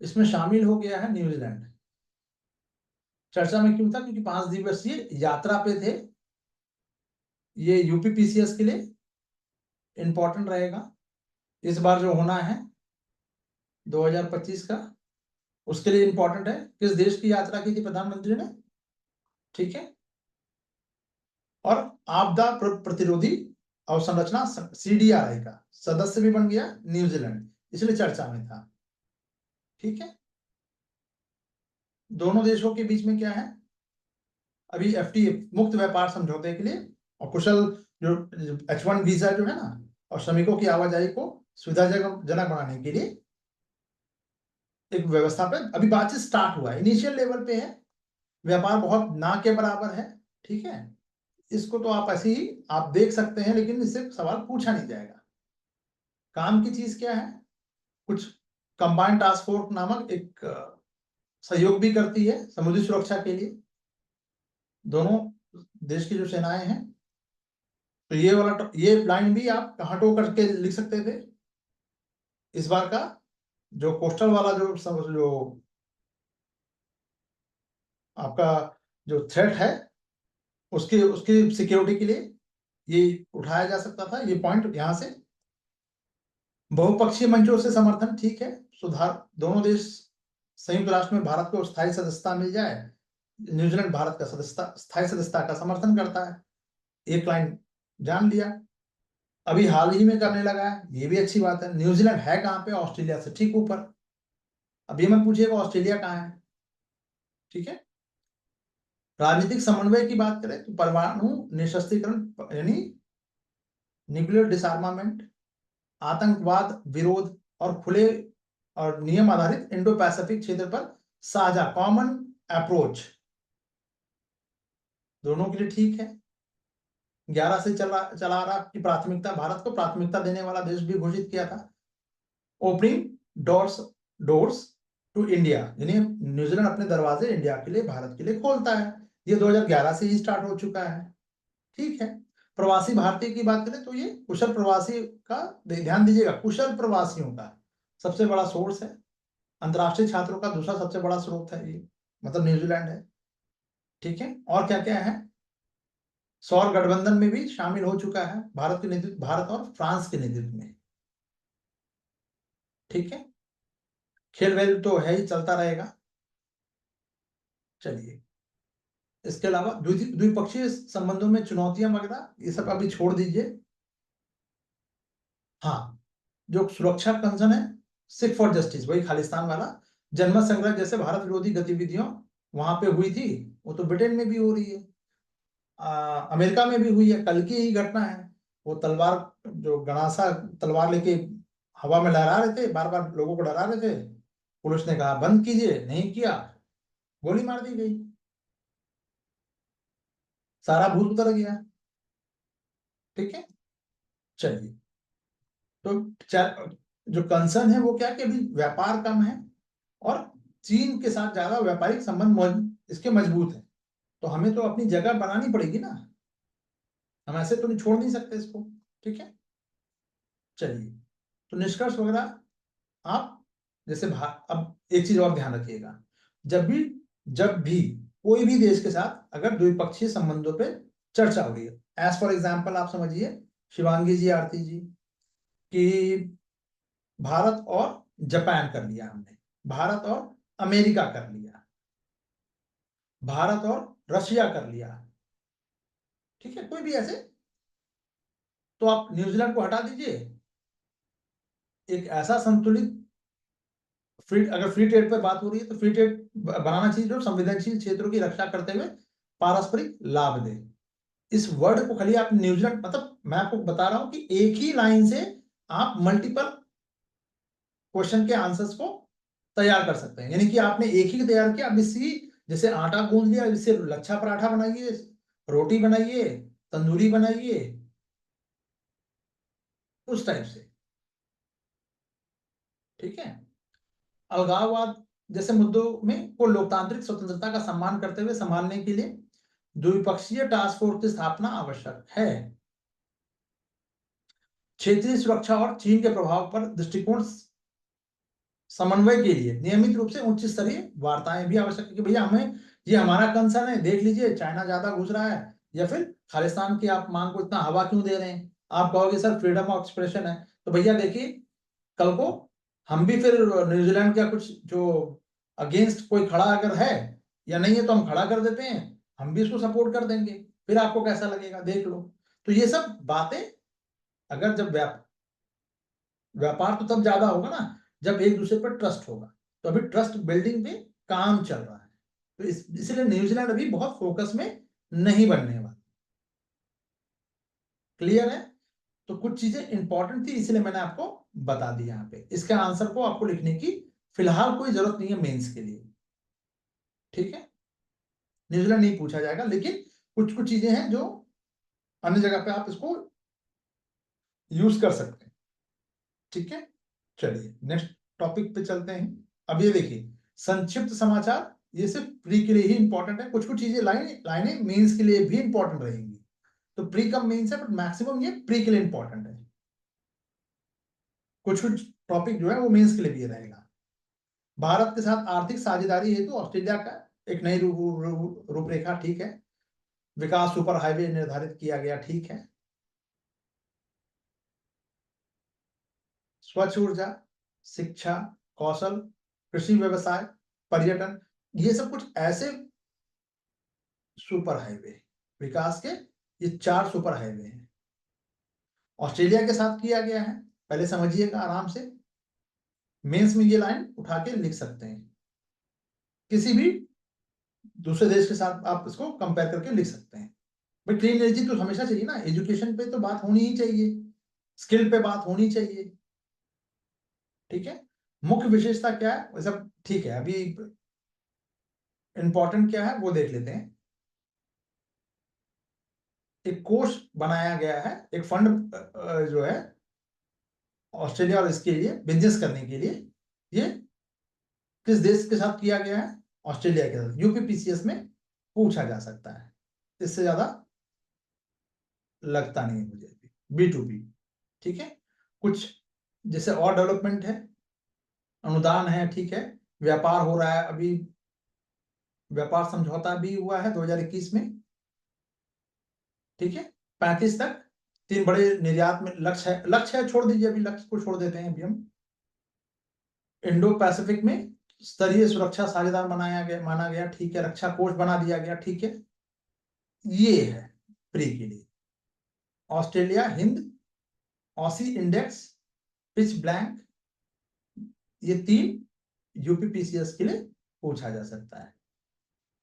इसमें शामिल हो गया है न्यूजीलैंड। चर्चा में क्यों था? क्योंकि 5 दिवसीय यात्रा पे थे, ये यूपीपीसीएस के लिए इंपॉर्टेंट रहेगा। इस बार जो होना है 2025 का, उसके लिए इंपॉर्टेंट है। किस देश की यात्रा की थी प्रधानमंत्री ने, ठीक है, और आपदा प्रतिरोधी अवसंरचना सीडीआरआई का सदस्य भी बन गया न्यूजीलैंड, इसलिए चर्चा में था, ठीक है। दोनों देशों के बीच में क्या है, अभी एफटीए मुक्त व्यापार समझौते के लिए और कुशल जो H1 वीजा जो है ना, और श्रमिकों की आवाजाही को सुविधाजनक बनाने के लिए एक व्यवस्था पे अभी बातचीत स्टार्ट हुआ है, इनिशियल लेवल पे है, व्यापार बहुत ना के बराबर है, ठीक है। इसको तो आप ऐसे ही आप देख सकते हैं, लेकिन इससे सवाल पूछा नहीं जाएगा। काम की चीज क्या है, कुछ कंबाइंड टास्क फोर्स नामक एक सहयोग भी करती है समुद्री सुरक्षा के लिए, दोनों देश की जो सेनाएं हैं। तो ये वाला ये लाइन भी आप हटो करके लिख सकते थे। इस बार का जो कोस्टल वाला जो आपका जो थ्रेट है, उसकी उसकी सिक्योरिटी के लिए ये उठाया जा सकता था, ये पॉइंट यहां से बहुपक्षीय मंचों से समर्थन, ठीक है, सुधार, दोनों देश संयुक्त राष्ट्र में भारत को स्थायी सदस्यता मिल जाए। न्यूजीलैंड भारत का सदस्यता, स्थायी सदस्यता का समर्थन करता है। एक लाइन जान लिया। अभी हाल ही में करने लगा है, ये भी अच्छी बात है। न्यूजीलैंड है कहाँ पे? ऑस्ट्रेलिया से ठीक ऊपर। अब ये मत पूछिएगा ऑस्ट्रेलिया कहाँ है, ठीक है। राजनीतिक समन्वय की बात करें तो परमाणु निशस्त्रीकरण यानी न्यूक्लियर डिसआर्मामेंट, आतंकवाद विरोध और खुले और नियम आधारित इंडो पैसिफिक क्षेत्र पर साझा कॉमन अप्रोच, दोनों के लिए ठीक है। 11 से चला रहा की प्राथमिकता, भारत को प्राथमिकता देने वाला देश भी घोषित किया था। Opening doors doors to India, यानी न्यूजीलैंड अपने दरवाजे इंडिया के लिए, भारत के लिए खोलता है। ये 2011 से ही स्टार्ट हो चुका है, ठीक है। प्रवासी भारतीय की बात करें तो ये कुशल प्रवासी का ध्यान दीजिएगा, कुशल प्रवासियों का सबसे बड़ा सोर्स है। अंतर्राष्ट्रीय छात्रों का दूसरा सबसे बड़ा स्रोत है ये, मतलब न्यूजीलैंड है, ठीक है। और क्या क्या है? सौर गठबंधन में भी शामिल हो चुका है भारत के नेतृत्व, भारत और फ्रांस के नेतृत्व में, ठीक है। खेल वेल तो है ही, चलता रहेगा। चलिए, इसके अलावा द्विपक्षीय संबंधों में चुनौतियां वगैरह ये सब अभी छोड़ दीजिए। हाँ, जो सुरक्षा कंसर्न है, सिख फॉर जस्टिस, वही खालिस्तान वाला, जनमत संग्रह जैसे भारत विरोधी गतिविधियों वहां पे हुई थी, वो तो ब्रिटेन में भी हो रही है, अमेरिका में भी हुई है। कल की ही घटना है, वो तलवार, जो गणासा तलवार लेके हवा में लहरा रहे थे, बार बार लोगों को डरा रहे थे, पुलिस ने कहा बंद कीजिए, नहीं किया, गोली मार दी गई, सारा भूत उतर गया, ठीक है। चलिए, तो जो कंसर्न है वो क्या कि अभी व्यापार कम है और चीन के साथ ज्यादा व्यापारिक संबंध इसके मजबूत है, तो हमें तो अपनी जगह बनानी पड़ेगी ना, हम ऐसे तो नहीं छोड़ नहीं सकते इसको, ठीक है। चलिए, तो निष्कर्ष वगैरह आप जैसे अब एक चीज और ध्यान रखिएगा, जब भी कोई भी देश के साथ अगर द्विपक्षीय संबंधों पे चर्चा हो रही है, एज फॉर एग्जाम्पल आप समझिए शिवांगी जी, आरती जी, कि भारत और जापान कर लिया हमने, भारत और अमेरिका कर लिया, भारत और रशिया कर लिया, ठीक है, कोई भी ऐसे, तो आप न्यूजीलैंड को हटा दीजिए। एक ऐसा संतुलित अगर फ्री ट्रेड पर बात हो रही है तो फ्री ट्रेड बनाना चाहिए जो संवेदनशील क्षेत्रों की रक्षा करते हुए पारस्परिक लाभ दे। इस वर्ड को खाली आप न्यूजीलैंड, मतलब मैं आपको बता रहा हूं कि एक ही लाइन से आप मल्टीपल क्वेश्चन के आंसर्स को तैयार कर सकते हैं, यानी कि आपने एक ही तैयार किया, अब इसी जैसे आटा गूंद लिया, इससे लच्छा पराठा बनाइए, रोटी बनाइए, तंदूरी बनाइए, उस टाइप से, ठीक है। अलगाववाद जैसे मुद्दों में को लोकतांत्रिक स्वतंत्रता का सम्मान करते हुए संभालने के लिए द्विपक्षीय टास्क फोर्स की स्थापना आवश्यक है। क्षेत्रीय सुरक्षा और चीन के प्रभाव पर दृष्टिकोण समन्वय के लिए नियमित रूप से उच्च स्तरीय वार्ताएं भी आवश्यक है कि भैया हमें ये हमारा कंसर्न है, देख लीजिए चाइना ज्यादा घुस रहा है, या फिर खालिस्तान की आप मांग को इतना हवा क्यों दे रहे हैं। आप कहोगे सर फ्रीडम ऑफ एक्सप्रेशन है, तो भैया देखिए कल को हम भी फिर न्यूजीलैंड का कुछ जो अगेंस्ट कोई खड़ा अगर है या नहीं है तो हम खड़ा कर देते हैं, हम भी इसको सपोर्ट कर देंगे, फिर आपको कैसा लगेगा देख लो। तो ये सब बातें, अगर जब व्यापार तो तब ज्यादा होगा ना जब एक दूसरे पर ट्रस्ट होगा, तो अभी ट्रस्ट बिल्डिंग पे काम चल रहा है, तो इसलिए न्यूजीलैंड अभी बहुत फोकस में नहीं बनने वाला। क्लियर है? तो कुछ चीजें इंपॉर्टेंट थी इसलिए मैंने आपको बता दी यहाँ पे, इसका आंसर को आपको लिखने की फिलहाल कोई जरूरत नहीं है मेंस के लिए, ठीक है। न्यूजीलैंड नहीं पूछा जाएगा, लेकिन कुछ कुछ चीजें हैं जो अन्य जगह पे आप इसको यूज कर सकते हैं, ठीक है। चलिए नेक्स्ट टॉपिक पे चलते हैं। अब ये देखिए संक्षिप्त समाचार, ये सिर्फ प्री के लिए ही इंपॉर्टेंट है, कुछ कुछ चीजें लाइनें मेंस के लिए भी इंपॉर्टेंट रहेंगी, तो प्री कम मेंस है, बट मैक्सिमम ये प्री के लिए इंपॉर्टेंट है। कुछ कुछ टॉपिक जो है वो मेंस के लिए भी रहेगा। भारत के साथ आर्थिक साझेदारी हेतु ऑस्ट्रेलिया का एक नई रूपरेखा, ठीक है। विकास सुपर हाईवे निर्धारित किया गया, ठीक है। स्वच्छ ऊर्जा, शिक्षा, कौशल, कृषि व्यवसाय, पर्यटन, ये सब कुछ ऐसे सुपर हाईवे विकास के ये 4 सुपर हाईवे हैं। ऑस्ट्रेलिया के साथ किया गया है, पहले समझिएगा आराम से। मेंस में ये लाइन उठा के लिख सकते हैं, किसी भी दूसरे देश के साथ आप इसको कंपेयर करके लिख सकते हैं। भाई क्लीन एनर्जी तो हमेशा चाहिए ना, एजुकेशन पे तो बात होनी ही चाहिए, स्किल पे बात होनी चाहिए, ठीक है। मुख्य विशेषता क्या है, वो सब ठीक है, अभी इंपॉर्टेंट क्या है वो देख लेते हैं। एक कोष बनाया गया है, एक फंड जो है ऑस्ट्रेलिया और इसके लिए बिजनेस करने के लिए, ये किस देश के साथ किया गया है, ऑस्ट्रेलिया के साथ। यूपीपीसीएस में पूछा जा सकता है, इससे ज्यादा लगता नहीं मुझे। B2B, ठीक है। कुछ जैसे और डेवलपमेंट है, अनुदान है, ठीक है। व्यापार हो रहा है, अभी व्यापार समझौता भी हुआ है 2021 में, ठीक है। 35 तक 3 बड़े निर्यात में लक्ष्य है, छोड़ दीजिए अभी, लक्ष्य को छोड़ देते हैं अभी हम। इंडो पैसिफिक में स्तरीय सुरक्षा साझेदार माना गया, ठीक है। रक्षा कोष बना दिया गया, ठीक है। ये है प्री के लिए। Australia Hind, Aussie index, pitch blank, ये 3 यूपीपीसीएस के लिए पूछा जा सकता है।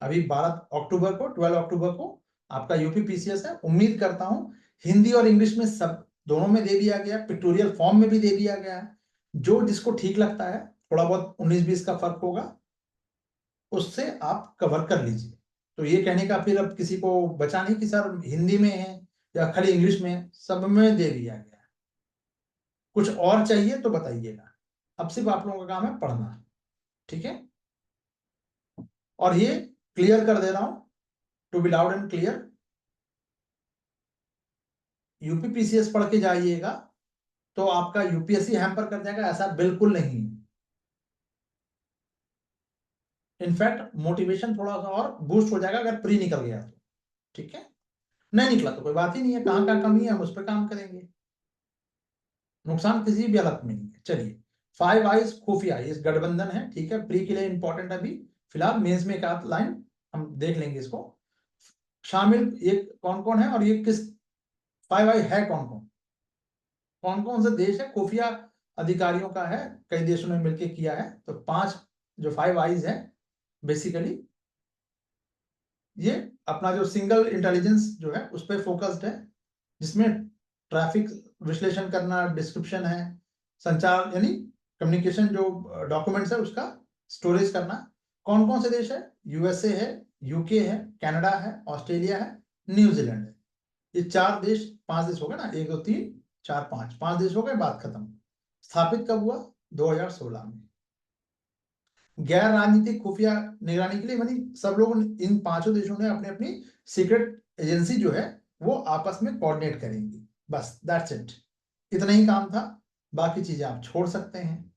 अभी 12 अक्टूबर को आपका यूपीपीसीएस है। उम्मीद करता हूं हिंदी और इंग्लिश में सब दोनों में दे दिया गया, पिक्टोरियल फॉर्म में भी दे दिया गया है। जो जिसको ठीक लगता है, थोड़ा बहुत 19-20 का फर्क होगा, उससे आप कवर कर लीजिए। तो ये कहने का फिर अब किसी को बचा नहीं कि सर हिंदी में है या खाली इंग्लिश में है, सब में दे दिया गया है। कुछ और चाहिए तो बताइएगा, अब सिर्फ आप लोगों का काम है पढ़ना, ठीक है। और ये क्लियर कर दे रहा हूं, to be loud and clear, UPPCS पढ़ के जाइएगा तो आपका यूपीएससी हैम्पर कर जाएगा, ऐसा बिल्कुल नहीं। इनफैक्ट मोटिवेशन थोड़ा सा और बूस्ट हो जाएगा अगर प्री निकल गया तो, ठीक है। नहीं निकला तो कोई बात ही नहीं है, कहाँ कहाँ कमी है हम उस पर काम करेंगे, नुकसान किसी भी हालत में नहीं है। चलिए, 5 आइज खुफिया, ये गठबंधन है, ठीक है। प्री के लिए इंपॉर्टेंट है, अभी फिलहाल मेंस में एक आध लाइन हम देख लेंगे इसको। शामिल ये कौन कौन है और ये किस 5 आई है, कौन कौन कौन कौन से देश है, खुफिया अधिकारियों का है, कई देशों ने मिलकर किया है। तो 5 जो 5 आइज है, बेसिकली ये अपना जो सिंगल इंटेलिजेंस जो है उस पर फोकस्ड है, जिसमें ट्रैफिक विश्लेषण करना, डिस्क्रिप्शन है, संचार यानी कम्युनिकेशन, जो डॉक्यूमेंट्स है उसका स्टोरेज करना। कौन कौन से देश है, यूएसए है, यूके है, कनाडा है, ऑस्ट्रेलिया है, न्यूजीलैंड है। ये 4 देश, 5 देश हो गए ना, 1 2 3 4 5 देश हो गए, बात खत्म। स्थापित कब हुआ, 2016 में। गैर राजनीतिक खुफिया निगरानी के लिए, यानी सब लोग, इन 5 देशों ने अपनी अपनी सीक्रेट एजेंसी जो है वो आपस में कोऑर्डिनेट करेंगी, बस दैट्स इट, इतना ही काम था। बाकी चीजें आप छोड़ सकते हैं,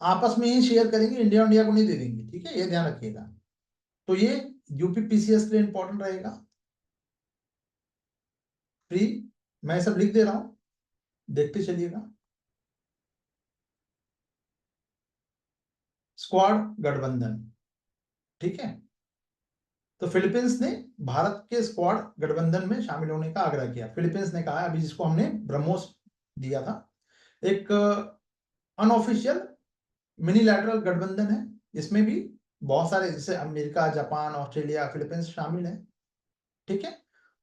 आपस में ही शेयर करेंगे, इंडिया इंडिया को नहीं दे देंगे, ठीक है, ये ध्यान रखिएगा। तो ये यूपीपीसीएस के लिए इंपॉर्टेंट रहेगा। प्री मैं सब लिख दे रहा हूं, देखते चलिएगा। स्क्वाड गठबंधन, ठीक है। तो फिलीपींस ने भारत के स्क्वाड गठबंधन में शामिल होने का आग्रह किया। फिलीपींस ने कहा, अभी जिसको हमने ब्रह्मोस दिया था, एक अनऑफिशियल मिनीलैटरल गठबंधन है, इसमें भी बहुत सारे जैसे अमेरिका, जापान, ऑस्ट्रेलिया, फिलीपींस शामिल है, ठीक है।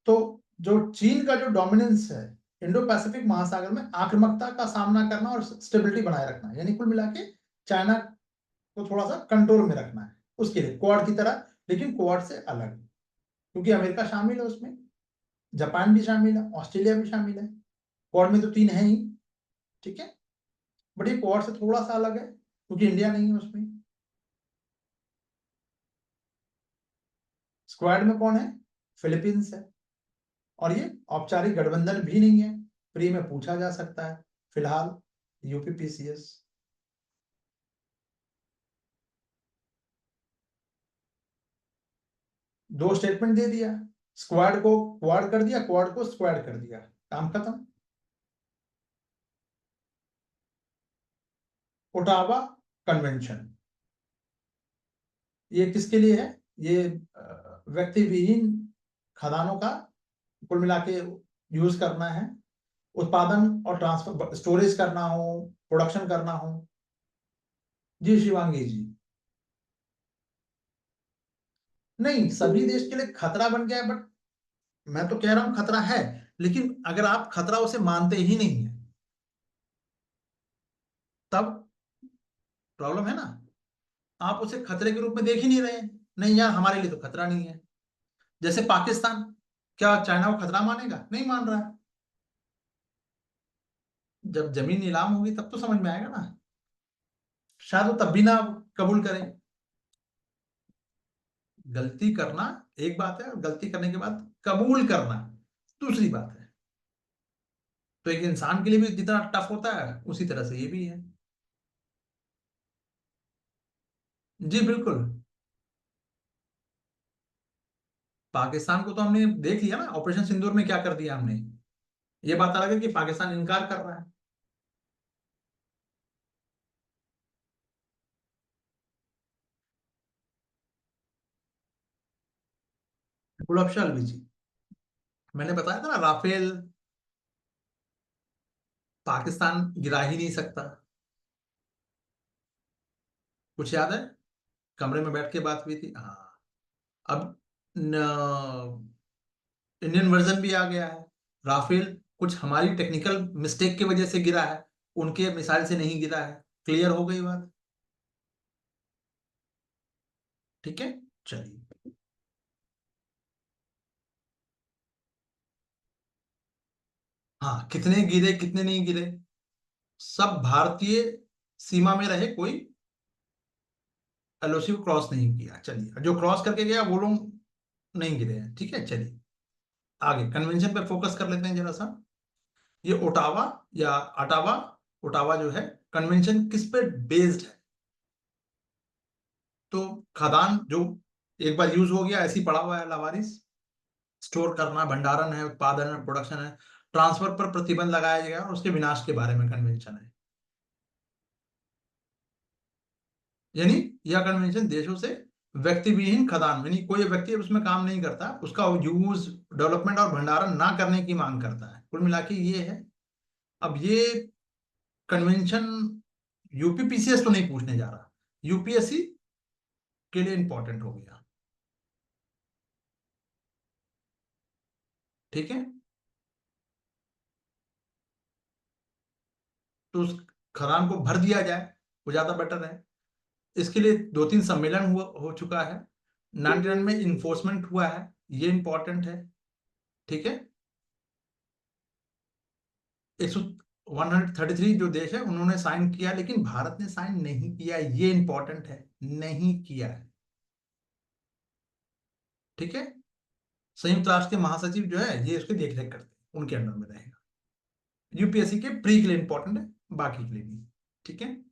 तो जो चीन का जो डोमिनेंस है इंडो पैसिफिक महासागर में, आक्रामकता का सामना करना और स्टेबिलिटी बनाए रखना, यानी कुल मिला के चाइना को थोड़ा सा कंट्रोल में रखना है, उसके लिए क्वाड की तरह, लेकिन क्वाड से अलग, क्योंकि अमेरिका शामिल है उसमें, जापान भी शामिल है, ऑस्ट्रेलिया भी शामिल है। क्वाड में तो 3 है ही, ठीक है। बट ये क्वाड से थोड़ा सा अलग है क्योंकि इंडिया नहीं है उसमें। स्क्वाड में कौन है, फिलीपींस है। और ये औपचारिक गठबंधन भी नहीं है, प्री में पूछा जा सकता है फिलहाल, यूपीपीसीएस। दो स्टेटमेंट दे दिया, स्क्वाड को क्वाड कर दिया, क्वाड को स्क्वाड कर दिया, काम खत्म। Ottawa convention. ये किसके लिए है? ये व्यक्ति विहीन खदानों का कुल मिला के यूज करना है, उत्पादन और ट्रांसफर स्टोरेज करना हो, प्रोडक्शन करना हो। जी शिवांगी जी। नहीं, सभी देश के लिए खतरा बन गया है, बट मैं तो कह रहा हूं खतरा है, लेकिन अगर आप खतरा उसे मानते ही नहीं है तब प्रॉब्लम है ना। आप उसे खतरे के रूप में देख ही नहीं रहे हैं। नहीं यार, हमारे लिए तो खतरा नहीं है। जैसे पाकिस्तान, क्या चाइना को खतरा मानेगा? नहीं मान रहा है। जब जमीन नीलाम होगी तब तो समझ में आएगा ना। शायद वो तब भी ना कबूल करें। गलती करना एक बात है, और गलती करने के बाद कबूल करना दूसरी बात है। तो एक इंसान के लिए भी जितना टफ होता है उसी तरह से ये भी है। जी बिल्कुल। पाकिस्तान को तो हमने देख लिया ना, ऑपरेशन सिंदूर में क्या कर दिया हमने। ये बात अलग है कि पाकिस्तान इनकार कर रहा है। गुलाब अलवी जी, मैंने बताया था ना, राफेल पाकिस्तान गिरा ही नहीं सकता। कुछ याद है? कमरे में बैठ के बात हुई थी, हाँ। अब इंडियन वर्जन भी आ गया है। राफेल कुछ हमारी टेक्निकल मिस्टेक की वजह से गिरा है, उनके मिसाइल से नहीं गिरा है। क्लियर हो गई बात? ठीक है, चलिए। हाँ, कितने गिरे कितने नहीं गिरे, सब भारतीय सीमा में रहे, कोई एलओसी को क्रॉस नहीं किया। चलिए, जो क्रॉस करके गया वो लोग नहीं गिरे हैं। ठीक है, चलिए आगे कन्वेंशन पे फोकस कर लेते हैं जरा सा। ये ओटावा या अटावा, ओटावा जो है, कन्वेंशन किस पे बेस्ड है? तो खदान जो एक बार यूज हो गया ऐसे ही पड़ा हुआ है लावारिस, स्टोर करना, भंडारण है, उत्पादन है, प्रोडक्शन है, ट्रांसफर पर प्रतिबंध लगाया जाएगा और उसके विनाश के बारे में कन्वेंशन है। यानी यह कन्वेंशन देशों से व्यक्ति विहीन खदान, यानी कोई व्यक्ति उसमें काम नहीं करता, उसका यूज, डेवलपमेंट और भंडारण ना करने की मांग करता है। कुल मिला के ये है। अब ये कन्वेंशन यूपीपीसीएस तो नहीं पूछने जा रहा, यूपीएससी के लिए इंपॉर्टेंट हो गया। ठीक है, तो उस खदान को भर दिया जाए, वो ज्यादा बेटर है। इसके लिए दो तीन सम्मेलन हुआ हो चुका है, 99 में इन्फोर्समेंट हुआ है, ये इंपॉर्टेंट है। ठीक है, 133 जो देश है उन्होंने साइन किया, लेकिन भारत ने साइन नहीं किया, ये इंपॉर्टेंट है, नहीं किया है। ठीक है, संयुक्त राष्ट्र के महासचिव जो है ये उसकी देखरेख करते हैं, उनके अंडर में रहेगा। यूपीएससी के प्री के लिए इंपॉर्टेंट है, बाकी के लिए नहीं। ठीक है,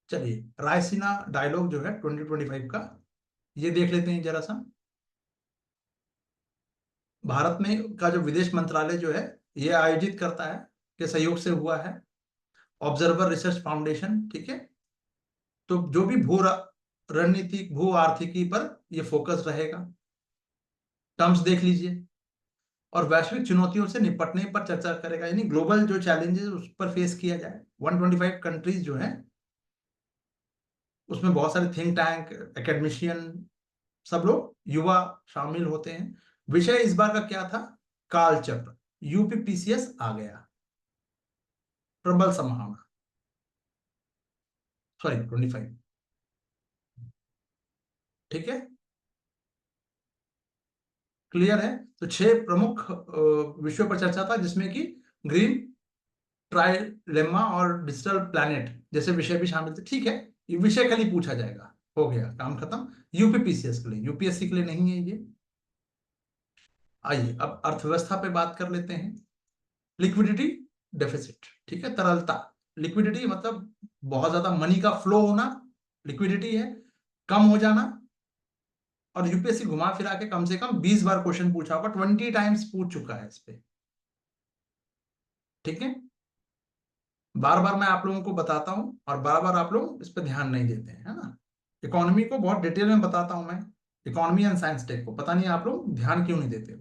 चलिए रायसीना डायलॉग जो है 2025 का, ये देख लेते हैं जरा सा। भारत में का जो विदेश मंत्रालय जो है ये आयोजित करता है, के सहयोग से हुआ है, ऑब्जर्वर रिसर्च फाउंडेशन। ठीक है, तो जो भी रणनीतिक भू आर्थिकी पर ये फोकस रहेगा। टर्म्स देख लीजिए, और वैश्विक चुनौतियों से निपटने पर चर्चा करेगा, यानी ग्लोबल जो चैलेंजेस उस पर फेस किया जाए। 125 कंट्रीज जो हैं उसमें बहुत सारे थिंक टैंक, एकेडमिशियन, सब लोग युवा शामिल होते हैं। विषय इस बार का क्या था? कालचक्र, यूपीपीसीएस आ गया, प्रबल संभावना, सॉरी 25। ठीक है, क्लियर है? तो छह प्रमुख विषयों पर चर्चा था, जिसमें कि ग्रीन ट्राइलेमा और डिजिटल प्लैनेट जैसे विषय भी शामिल थे। ठीक है, ये विषय कल ही पूछा जाएगा, हो गया काम खत्म। यूपीपीसीएस के लिए, यूपीएससी के लिए नहीं है ये। आइए अब अर्थव्यवस्था पे बात कर लेते हैं। लिक्विडिटी डेफिसिट, ठीक है, तरलता। लिक्विडिटी मतलब बहुत ज्यादा मनी का फ्लो होना, लिक्विडिटी है। कम हो जाना, और यूपीएससी घुमा फिरा के कम से कम 20 बार क्वेश्चन पूछा होगा, 20 टाइम्स पूछ चुका है इस पे। ठीक है, बार बार मैं आप लोगों को बताता हूं और बार बार आप लोग इस पर ध्यान नहीं देते हैं, है ना। इकोनॉमी को बहुत डिटेल में बताता हूं मैं, इकोनॉमी एंड साइंस टेक को, पता नहीं आप लोग ध्यान क्यों नहीं देते।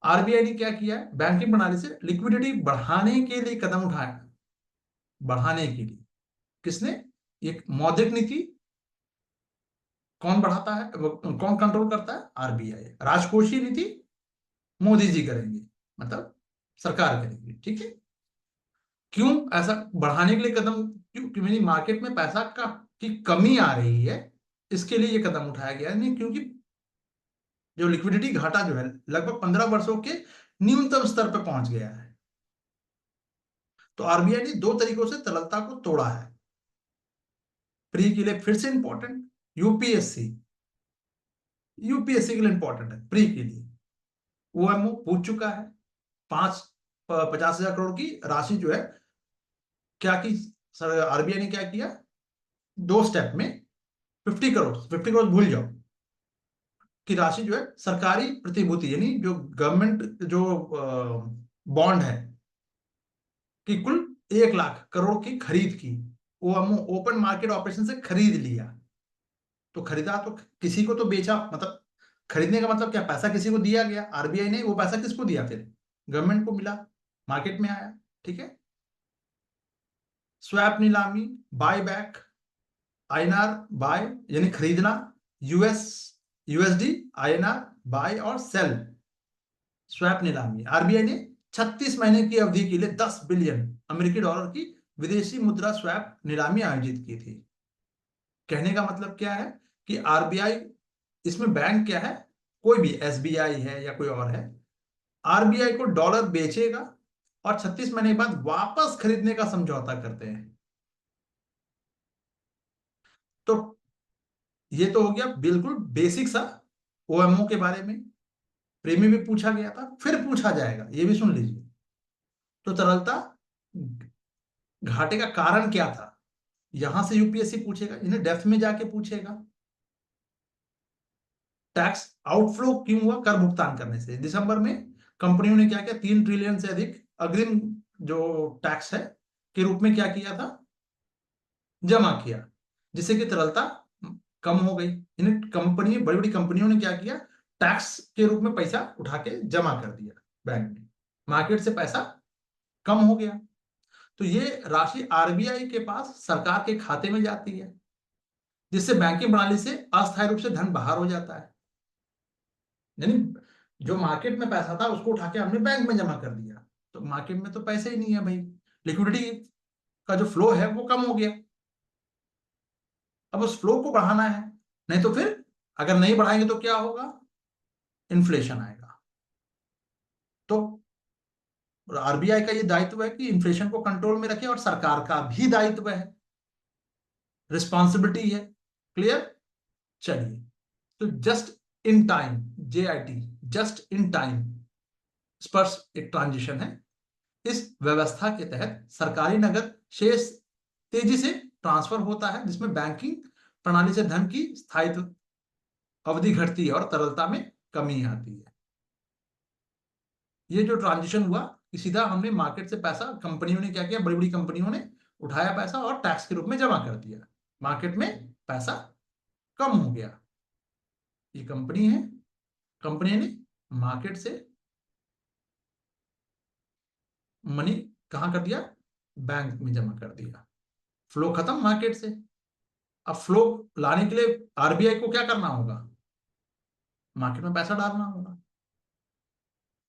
आरबीआई ने क्या किया है, बैंकिंग प्रणाली से लिक्विडिटी बढ़ाने के लिए कदम उठाया, बढ़ाने के लिए। किसने? एक मौद्रिक नीति कौन बढ़ाता है, कौन कंट्रोल करता है? आरबीआई। राजकोषीय नीति मोदी जी करेंगे, मतलब सरकार करेगी, ठीक है। क्यों ऐसा बढ़ाने के लिए कदम, क्यों? क्योंकि मार्केट में पैसा का की कमी आ रही है, इसके लिए ये कदम उठाया गया है। नहीं, क्योंकि जो लिक्विडिटी घाटा जो है लगभग 15 वर्षों के न्यूनतम स्तर पर पहुंच गया है। तो आरबीआई ने दो तरीकों से तरलता को तोड़ा है। प्री के लिए फिर से इंपॉर्टेंट, यूपीएससी, यूपीएससी के लिए इंपॉर्टेंट है, प्री के लिए ओएमओ पूछ चुका है। 50,000 करोड़ की राशि जो है, क्या की सर आरबीआई ने क्या किया, दो स्टेप में 50 करोड़, 50 करोड़ भूल जाओ, की राशि जो है सरकारी प्रतिभूति यानी जो गवर्नमेंट जो बॉन्ड है कि कुल 1 लाख करोड़ की खरीद की, ओएमओ ओपन मार्केट ऑपरेशन से खरीद लिया। तो खरीदा तो किसी को तो बेचा, मतलब खरीदने का मतलब क्या, पैसा किसी को दिया गया, आरबीआई ने वो पैसा किसको दिया, फिर गवर्नमेंट को मिला, मार्केट में आया, ठीक है। स्वैप नीलामी, बाय बैक, आईएनआर बाय यानी खरीदना, यूएस यूएसडी आईएनआर बाय और सेल, स्वैप नीलामी। आरबीआई ने 36 महीने की अवधि के लिए 10 बिलियन अमेरिकी डॉलर की विदेशी मुद्रा स्वैप नीलामी आयोजित की थी। कहने का मतलब क्या है कि आरबीआई, इसमें बैंक क्या है, कोई भी एसबीआई है या कोई और है, आरबीआई को डॉलर बेचेगा और 36 महीने के बाद वापस खरीदने का समझौता करते हैं। तो ये तो हो गया बिल्कुल बेसिक सा ओएमओ के बारे में, प्रीमी भी पूछा गया था, फिर पूछा जाएगा, ये भी सुन लीजिए। तो तरलता घाटे का कारण क्या था, यहां से यूपीएससी पूछेगा, इन्हें डेप्थ में जाके पूछेगा। टैक्स आउटफ्लो क्यों हुआ, कर भुगतान करने से। दिसंबर में कंपनियों ने क्या किया, 3 ट्रिलियन से अधिक अग्रिम जो टैक्स है के रूप में क्या किया था, जमा किया, जिससे कि तरलता कम हो गई। इन कंपनी, बड़ी बड़ी कंपनियों ने क्या किया, टैक्स के रूप में पैसा उठा के जमा कर दिया बैंक में, मार्केट से पैसा कम हो गया। तो ये राशि आरबीआई के पास सरकार के खाते में जाती है, जिससे बैंकिंग प्रणाली से अस्थायी रूप से धन बाहर हो जाता है। यानी जो मार्केट में पैसा था उसको उठा के हमने बैंक में जमा कर दिया, तो मार्केट में तो पैसे ही नहीं है भाई, लिक्विडिटी का जो फ्लो है वो कम हो गया। अब उस फ्लो को बढ़ाना है, नहीं तो फिर अगर नहीं बढ़ाएंगे तो क्या होगा, इन्फ्लेशन आएगा। तो आरबीआई का ये दायित्व है कि इन्फ्लेशन को कंट्रोल में रखे, और सरकार का भी दायित्व है, रिस्पॉन्सिबिलिटी है। क्लियर? चलिए, तो just in time, JIT, just in time स्पर्श एक ट्रांजिशन है। इस व्यवस्था के तहत सरकारी नगद शेष तेजी से ट्रांसफर होता है, जिसमें बैंकिंग प्रणाली से धन की स्थायित्व अवधि घटती है और तरलता में कमी आती है। ये जो ट्रांजिशन हुआ कि सीधा हमने मार्केट से पैसा, कंपनियों ने क्या किया, बड़ी बड़ी कंपनियों ने उठाया पैसा और टैक्स के रूप में जमा कर दिया, मार्केट में पैसा कम हो गया। ये कंपनी है, कंपनी ने मार्केट से मनी कहां कर दिया, बैंक में जमा कर दिया, फ्लो खत्म मार्केट से। अब फ्लो लाने के लिए आरबीआई को क्या करना होगा, मार्केट में पैसा डालना होगा।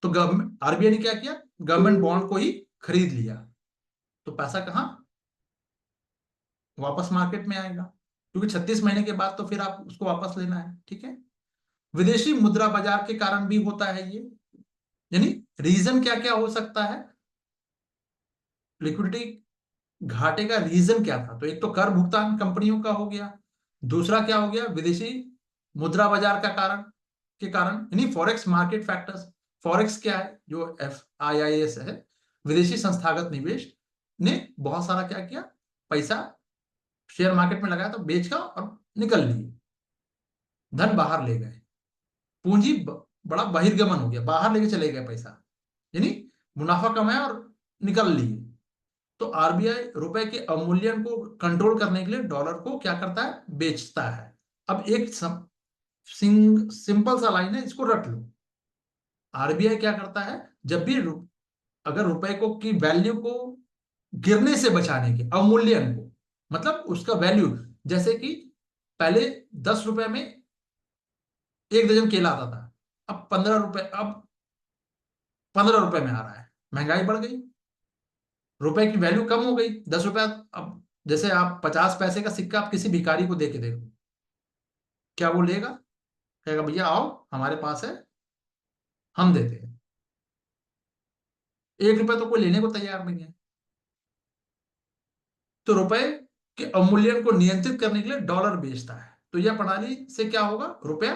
तो गवर्नमेंट, आरबीआई ने क्या किया, गवर्नमेंट बॉन्ड को ही खरीद लिया, तो पैसा कहां, वापस मार्केट में आएगा, क्योंकि 36 महीने के बाद तो फिर आप उसको वापस लेना है, ठीक है। विदेशी मुद्रा बाजार के कारण भी होता है ये, यानी रीजन क्या क्या हो सकता है, लिक्विडिटी घाटे का रीजन क्या था, तो एक तो कर भुगतान कंपनियों का हो गया, दूसरा क्या हो गया, विदेशी मुद्रा बाजार का कारण, के कारण, यानी फॉरेक्स मार्केट फैक्टर्स। फॉरेक्स क्या है, जो FIIs है, विदेशी संस्थागत निवेश ने बहुत सारा क्या किया, पैसा शेयर मार्केट में लगाया तो बेच का और निकल लिए, धन बाहर ले गए, पूंजी बड़ा बहिर्गमन हो गया, बाहर लेके चले गए पैसा, यानी मुनाफा कमाया और निकल लिए। तो आरबीआई रुपए के अवमूल्यन को कंट्रोल करने के लिए डॉलर को क्या करता है, बेचता है। अब एक सिंपल सा लाइन है, इसको रट लो। आरबीआई क्या करता है, जब भी अगर रुपए को की वैल्यू को गिरने से बचाने के, अवमूल्यन को मतलब उसका वैल्यू, जैसे कि पहले 10 रुपए में 1 दर्जन केला आता था, अब 15 रुपए, अब 15 रुपए में आ रहा है, महंगाई बढ़ गई, रुपए की वैल्यू कम हो गई, 10 रुपया। अब जैसे आप 50 पैसे का सिक्का आप किसी भिखारी को दे के देखो, क्या वो लेगा? कहेगा भैया आओ हमारे पास है, हम देते हैं। 1 रुपए तो कोई लेने को तैयार नहीं है। तो रुपए के अवमूल्यन को नियंत्रित करने के लिए डॉलर बेचता है। तो यह प्रणाली से क्या होगा, रुपया,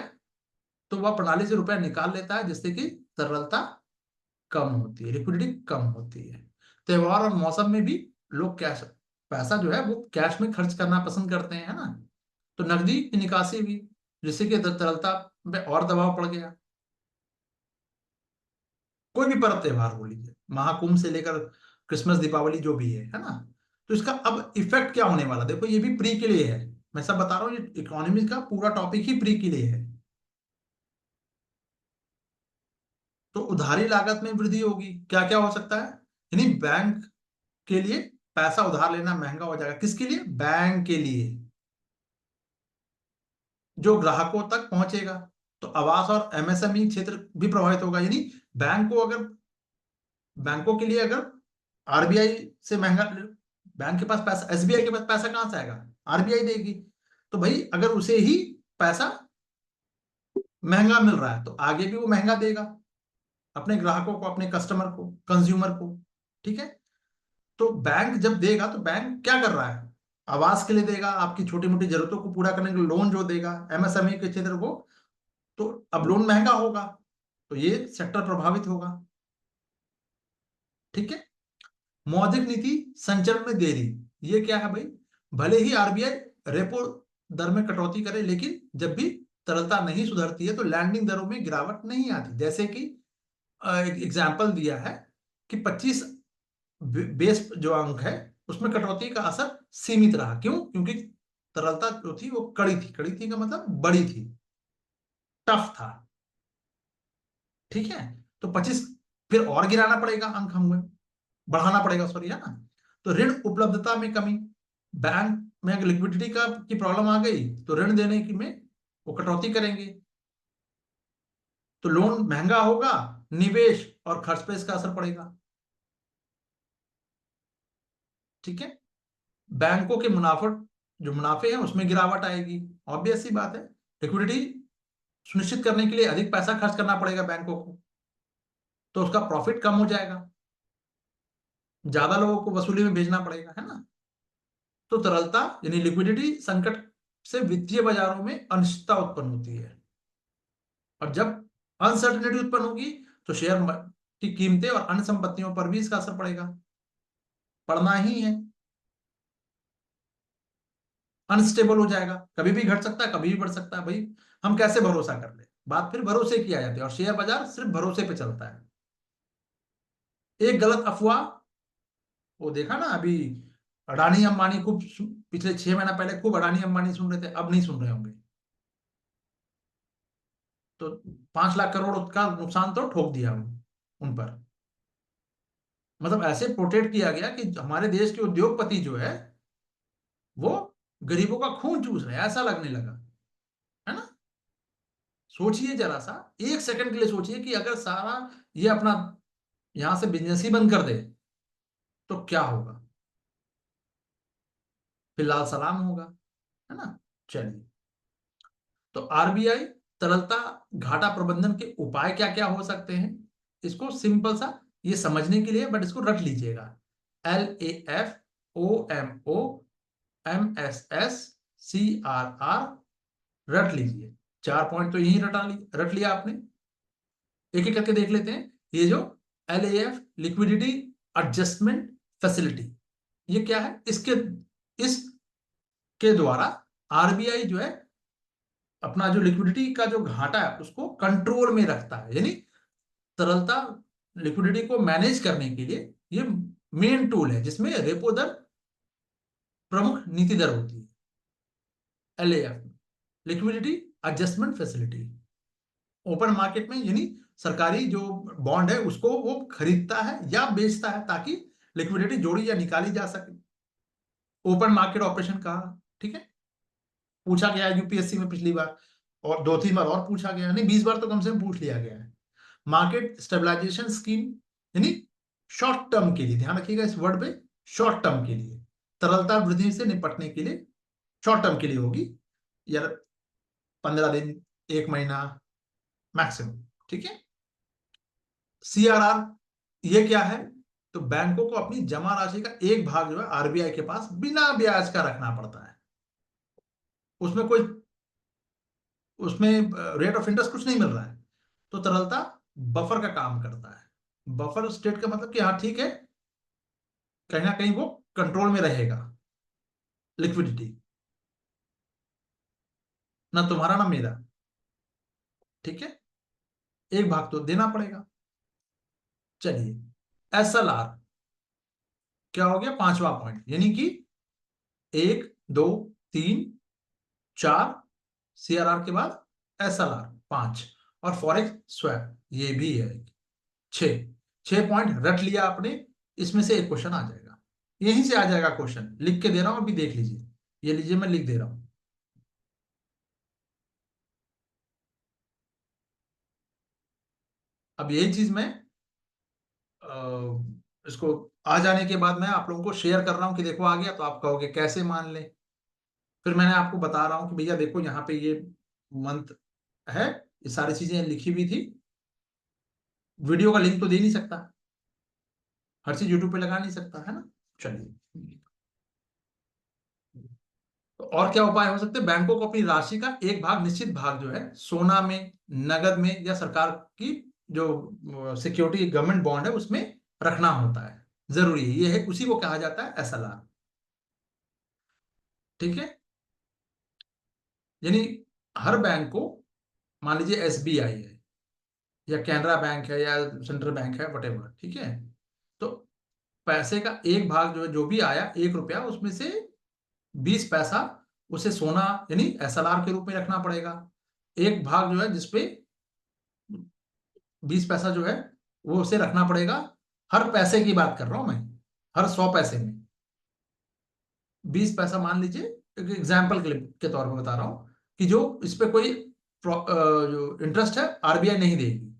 तो वह प्रणाली से रुपया निकाल लेता है, जिससे कि तरलता कम होती है, लिक्विडिटी कम होती है। त्योहार और मौसम में भी लोग कैश, पैसा जो है वो कैश में खर्च करना पसंद करते हैं, है ना। तो नकदी की निकासी भी, जिससे कि तरलता में और दबाव पड़ गया। कोई भी पर्व त्योहार हो लीजिए, महाकुंभ से लेकर क्रिसमस, दीपावली, जो भी है ना। तो इसका अब इफेक्ट क्या होने वाला, देखो ये भी प्री के लिए है, मैं सब बता रहा हूँ, ये इकोनॉमी का पूरा टॉपिक ही प्री के लिए है। तो उधारी लागत में वृद्धि होगी, क्या क्या हो सकता है, यानी बैंक के लिए पैसा उधार लेना महंगा हो जाएगा। किसके लिए, बैंक के लिए, जो ग्राहकों तक पहुंचेगा। तो आवास और एमएसएमई क्षेत्र भी प्रभावित होगा, यानी बैंक को अगर, बैंकों के लिए अगर आरबीआई से महंगा, बैंक के पास पैसा, एसबीआई के पास पैसा कहां से आएगा, आरबीआई देगी। तो भाई अगर उसे ही पैसा महंगा मिल रहा है तो आगे भी वो महंगा देगा अपने ग्राहकों को, अपने कस्टमर को, कंज्यूमर को। ठीक है। तो बैंक जब देगा तो बैंक क्या कर रहा है, आवास के लिए देगा, आपकी छोटी मोटी जरूरतों को पूरा करने के लिए लोन जो देगा एमएसएमई के क्षेत्र को, तो अब लोन महंगा होगा, तो ये सेक्टर प्रभावित होगा। ठीक है। मौद्रिक नीति संचरण में देरी, ये क्या है भाई, भले ही आरबीआई रेपो दर में कटौती करे, लेकिन जब भी तरलता नहीं सुधरती है तो लैंडिंग दरों में गिरावट नहीं आती। जैसे कि एक एग्जाम्पल दिया है कि 25 बेस जो अंक है उसमें कटौती का असर सीमित रहा, क्यों, क्योंकि तरलता जो थी वो कड़ी थी, कड़ी थी का मतलब बड़ी थी, टफ था। ठीक है। तो 25 फिर और गिराना पड़ेगा अंक, हमें बढ़ाना पड़ेगा, सॉरी, है ना। तो ऋण उपलब्धता में कमी, बैंक में अगर लिक्विडिटी का की प्रॉब्लम आ गई तो ऋण देने की में वो कटौती करेंगे, तो लोन महंगा होगा, निवेश और खर्च पे इसका असर पड़ेगा। ठीक है। बैंकों के मुनाफा, जो मुनाफे हैं उसमें गिरावट आएगी, ऑब्वियस सी बात है। लिक्विडिटी सुनिश्चित करने के लिए अधिक पैसा खर्च करना पड़ेगा बैंकों को, तो उसका प्रॉफिट कम हो जाएगा, ज्यादा लोगों को वसूली में भेजना पड़ेगा, है ना। तो तरलता यानी लिक्विडिटी संकट से वित्तीय बाजारों में अनिश्चितता उत्पन्न होती है, और जब अनसर्टेनिटी उत्पन्न होगी तो शेयर की कीमतें और अन्य संपत्तियों पर भी इसका असर पड़ेगा, पड़ना ही है। अनस्टेबल हो जाएगा, कभी भी घट सकता है, कभी भी बढ़ सकता है भाई, हम कैसे भरोसा कर ले, बात फिर भरोसे की आ जाती है, और शेयर बाजार सिर्फ भरोसे पे चलता है। एक गलत अफवाह, वो देखा ना अभी, अडानी अंबानी खूब पिछले 6 महीना पहले खूब अडानी अंबानी सुन रहे थे, अब नहीं सुन रहे होंगे। तो 5 लाख करोड़ का नुकसान तो ठोक दिया उन पर, मतलब ऐसे पोर्ट्रेट किया गया कि हमारे देश के उद्योगपति जो है वो गरीबों का खून चूस रहे हैं, ऐसा लगने लगा, है ना। सोचिए जरा सा, 1 सेकंड के लिए सोचिए कि अगर सारा ये अपना यहां से बिजनेस ही बंद कर दे तो क्या होगा, फिलहाल सलाम होगा, है ना। चलिए, तो आरबीआई तरलता घाटा प्रबंधन के उपाय क्या क्या हो सकते हैं, इसको सिंपल सा ये समझने के लिए, बट इसको रख लीजिएगा, LAFOMOMSSCRR, रट लीजिए। 4 पॉइंट तो यही रट लिया आपने। एक एक करके देख लेते हैं। ये जो LAF, लिक्विडिटी एडजस्टमेंट फैसिलिटी, ये क्या है, इसके द्वारा आरबीआई जो है अपना जो लिक्विडिटी का जो घाटा है उसको कंट्रोल में रखता है, यानी तरलता, लिक्विडिटी को मैनेज करने के लिए ये मेन टूल है जिसमें रेपो दर प्रमुख नीति दर होती है, LAF, liquidity adjustment facility. Open market में यानी सरकारी जो बॉन्ड है उसको वो खरीदता है या बेचता है ताकि लिक्विडिटी जोड़ी या निकाली जा सके। ओपन मार्केट ऑपरेशन कहा, ठीक है, पूछा गया है यूपीएससी में पिछली बार और 2-3 बार और पूछा गया है, नहीं 20 बार तो कम से कम पूछ लिया गया है। मार्केट स्टेबलाइजेशन स्कीम यानी शॉर्ट टर्म के लिए, ध्यान रखिएगा इस वर्ड पे, शॉर्ट टर्म के लिए, तरलता वृद्धि से निपटने के लिए शॉर्ट टर्म के लिए होगी यार, 15 दिन, 1 महीना मैक्सिमम, ठीक है। CRR ये क्या है, तो बैंकों को अपनी जमा राशि का एक भाग जो है RBI के पास बिना ब्याज का रखना पड़ता है। उसमें कोई, उसमें रेट ऑफ इंटरेस्ट कुछ नहीं मिल रहा है, तो तरलता बफर का काम करता है। बफर स्टेट का मतलब कि हाँ ठीक है, कहीं ना कहीं वो कंट्रोल में रहेगा लिक्विडिटी, ना तुम्हारा ना मेरा, ठीक है, एक भाग तो देना पड़ेगा। चलिए SLR क्या हो गया, 5वां पॉइंट, यानी कि 1, 2, 3, 4, CRR के बाद SLR 5, और फॉरेक्स स्वैप ये भी है 6। 6 पॉइंट रट लिया आपने, इसमें से एक क्वेश्चन आ जाएगा, यहीं से आ जाएगा क्वेश्चन, लिख के दे रहा हूं अभी, देख लीजिए, ये लीजिए मैं लिख दे रहा हूं। अब यही चीज मैं इसको आ जाने के बाद मैं आप लोगों को शेयर कर रहा हूं कि देखो आ गया, तो आप कहोगे कैसे मान ले, फिर मैंने आपको बता रहा हूं कि भैया देखो यहाँ पे ये मंथ है, ये सारी चीजें लिखी हुई थी, वीडियो का लिंक तो दे नहीं सकता, हर चीज यूट्यूब पे लगा नहीं सकता है ना। चलिए, तो और क्या उपाय हो सकते हैं, बैंकों को अपनी राशि का एक भाग, निश्चित भाग जो है सोना में, नगद में, या सरकार की जो सिक्योरिटी गवर्नमेंट बॉन्ड है उसमें रखना होता है, जरूरी है, ये है, उसी को कहा जाता है SLR, ठीक है। यानी हर बैंक को, मान लीजिए SBI है या कैनरा बैंक है या सेंट्रल बैंक है, वटेवर, ठीक है, तो पैसे का एक भाग जो है, जो भी आया 1 रुपया, उसमें से 20 पैसा उसे सोना यानी SLR के रूप में रखना पड़ेगा। एक भाग जो है जिसपे 20 पैसा जो है वो उसे रखना पड़ेगा, हर पैसे की बात कर रहा हूं मैं, हर 100 पैसे में 20 पैसा मान लीजिए, एक एग्जाम्पल के तौर पर बता रहा हूं कि जो इस पे कोई जो इंटरेस्ट है RBI नहीं देगी,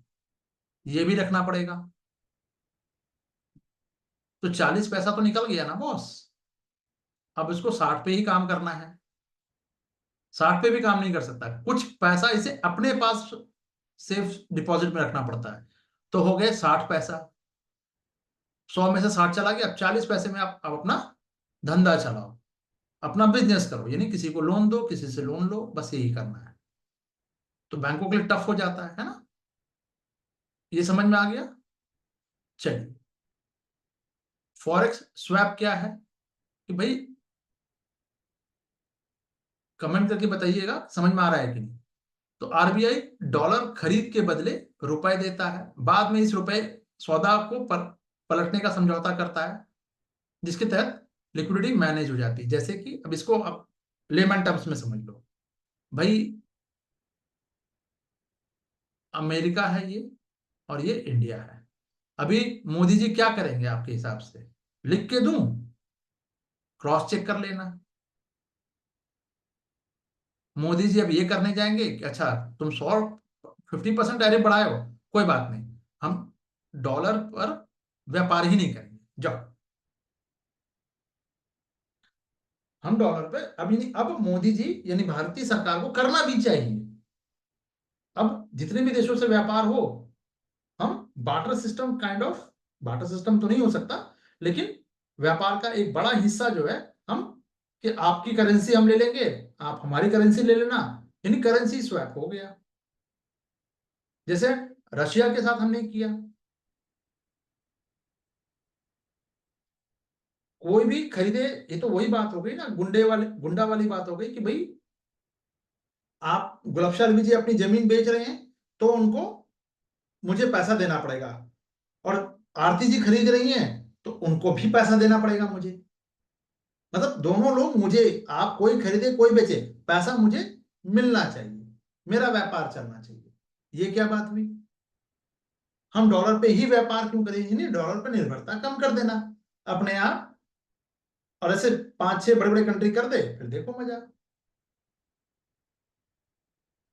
ये भी रखना पड़ेगा। तो 40 पैसा तो निकल गया ना बॉस, अब इसको 60 पे ही काम करना है, 60 पे भी काम नहीं कर सकता, कुछ पैसा इसे अपने पास सेफ डिपॉजिट में रखना पड़ता है, तो हो गए 60 पैसा, 100 में से 60 चला गया, अब 40 पैसे में आप अब अपना धंधा चलाओ, अपना बिजनेस करो, यानी किसी को लोन दो, किसी से लोन लो, बस यही करना है। तो बैंकों के लिए टफ हो जाता है ना, ये समझ में आ गया। चलिए, फॉरेक्स स्वैप क्या है, कि भाई कमेंट करके बताइएगा समझ में आ रहा है कि नहीं। तो RBI डॉलर खरीद के बदले रुपए देता है, बाद में इस रुपए सौदा को पलटने का समझौता करता है, जिसके तहत लिक्विडिटी मैनेज हो जाती है। जैसे कि अब इसको आप लेमन टर्म्स में समझ लो, भाई अमेरिका है ये और ये इंडिया है, अभी मोदी जी क्या करेंगे आपके हिसाब से, लिख के दूं, क्रॉस चेक कर लेना। मोदी जी अब ये करने जाएंगे कि अच्छा तुम 50% टैरिफ बढ़ाए हो, कोई बात नहीं, हम डॉलर पर व्यापार ही नहीं करेंगे, जाओ, हम डॉलर पे अभी नहीं। अब मोदी जी यानी भारतीय सरकार को करना भी चाहिए, अब जितने भी देशों से व्यापार हो, हम barter system kind of, barter system तो नहीं हो सकता, लेकिन व्यापार का एक बड़ा हिस्सा जो है हम, कि आपकी करेंसी हम ले लेंगे, आप हमारी करेंसी ले लेना, यानी करेंसी स्वैप हो गया, जैसे रशिया के साथ हमने किया। कोई भी खरीदे, ये तो वही बात हो गई ना, गुंडा वाली बात हो गई कि भाई आप गुलाबशाह जी अपनी जमीन बेच रहे हैं, तो उनको मुझे पैसा देना पड़ेगा, और आरती जी खरीद रही हैं, तो उनको भी पैसा देना पड़ेगा मुझे। मतलब दोनों लोग, मुझे, आप कोई खरीदे कोई बेचे, पैसा मुझे मिलना चाहिए, मेरा व्यापार चलना चाहिए। ये क्या बात हुई? हम डॉलर पे ही व्यापार क्यों करें? नहीं, डॉलर पे निर्भरता कम कर देना अपने आप, और ऐसे 5-6 बड़े बड़े कंट्री कर दे, फिर देखो मजा।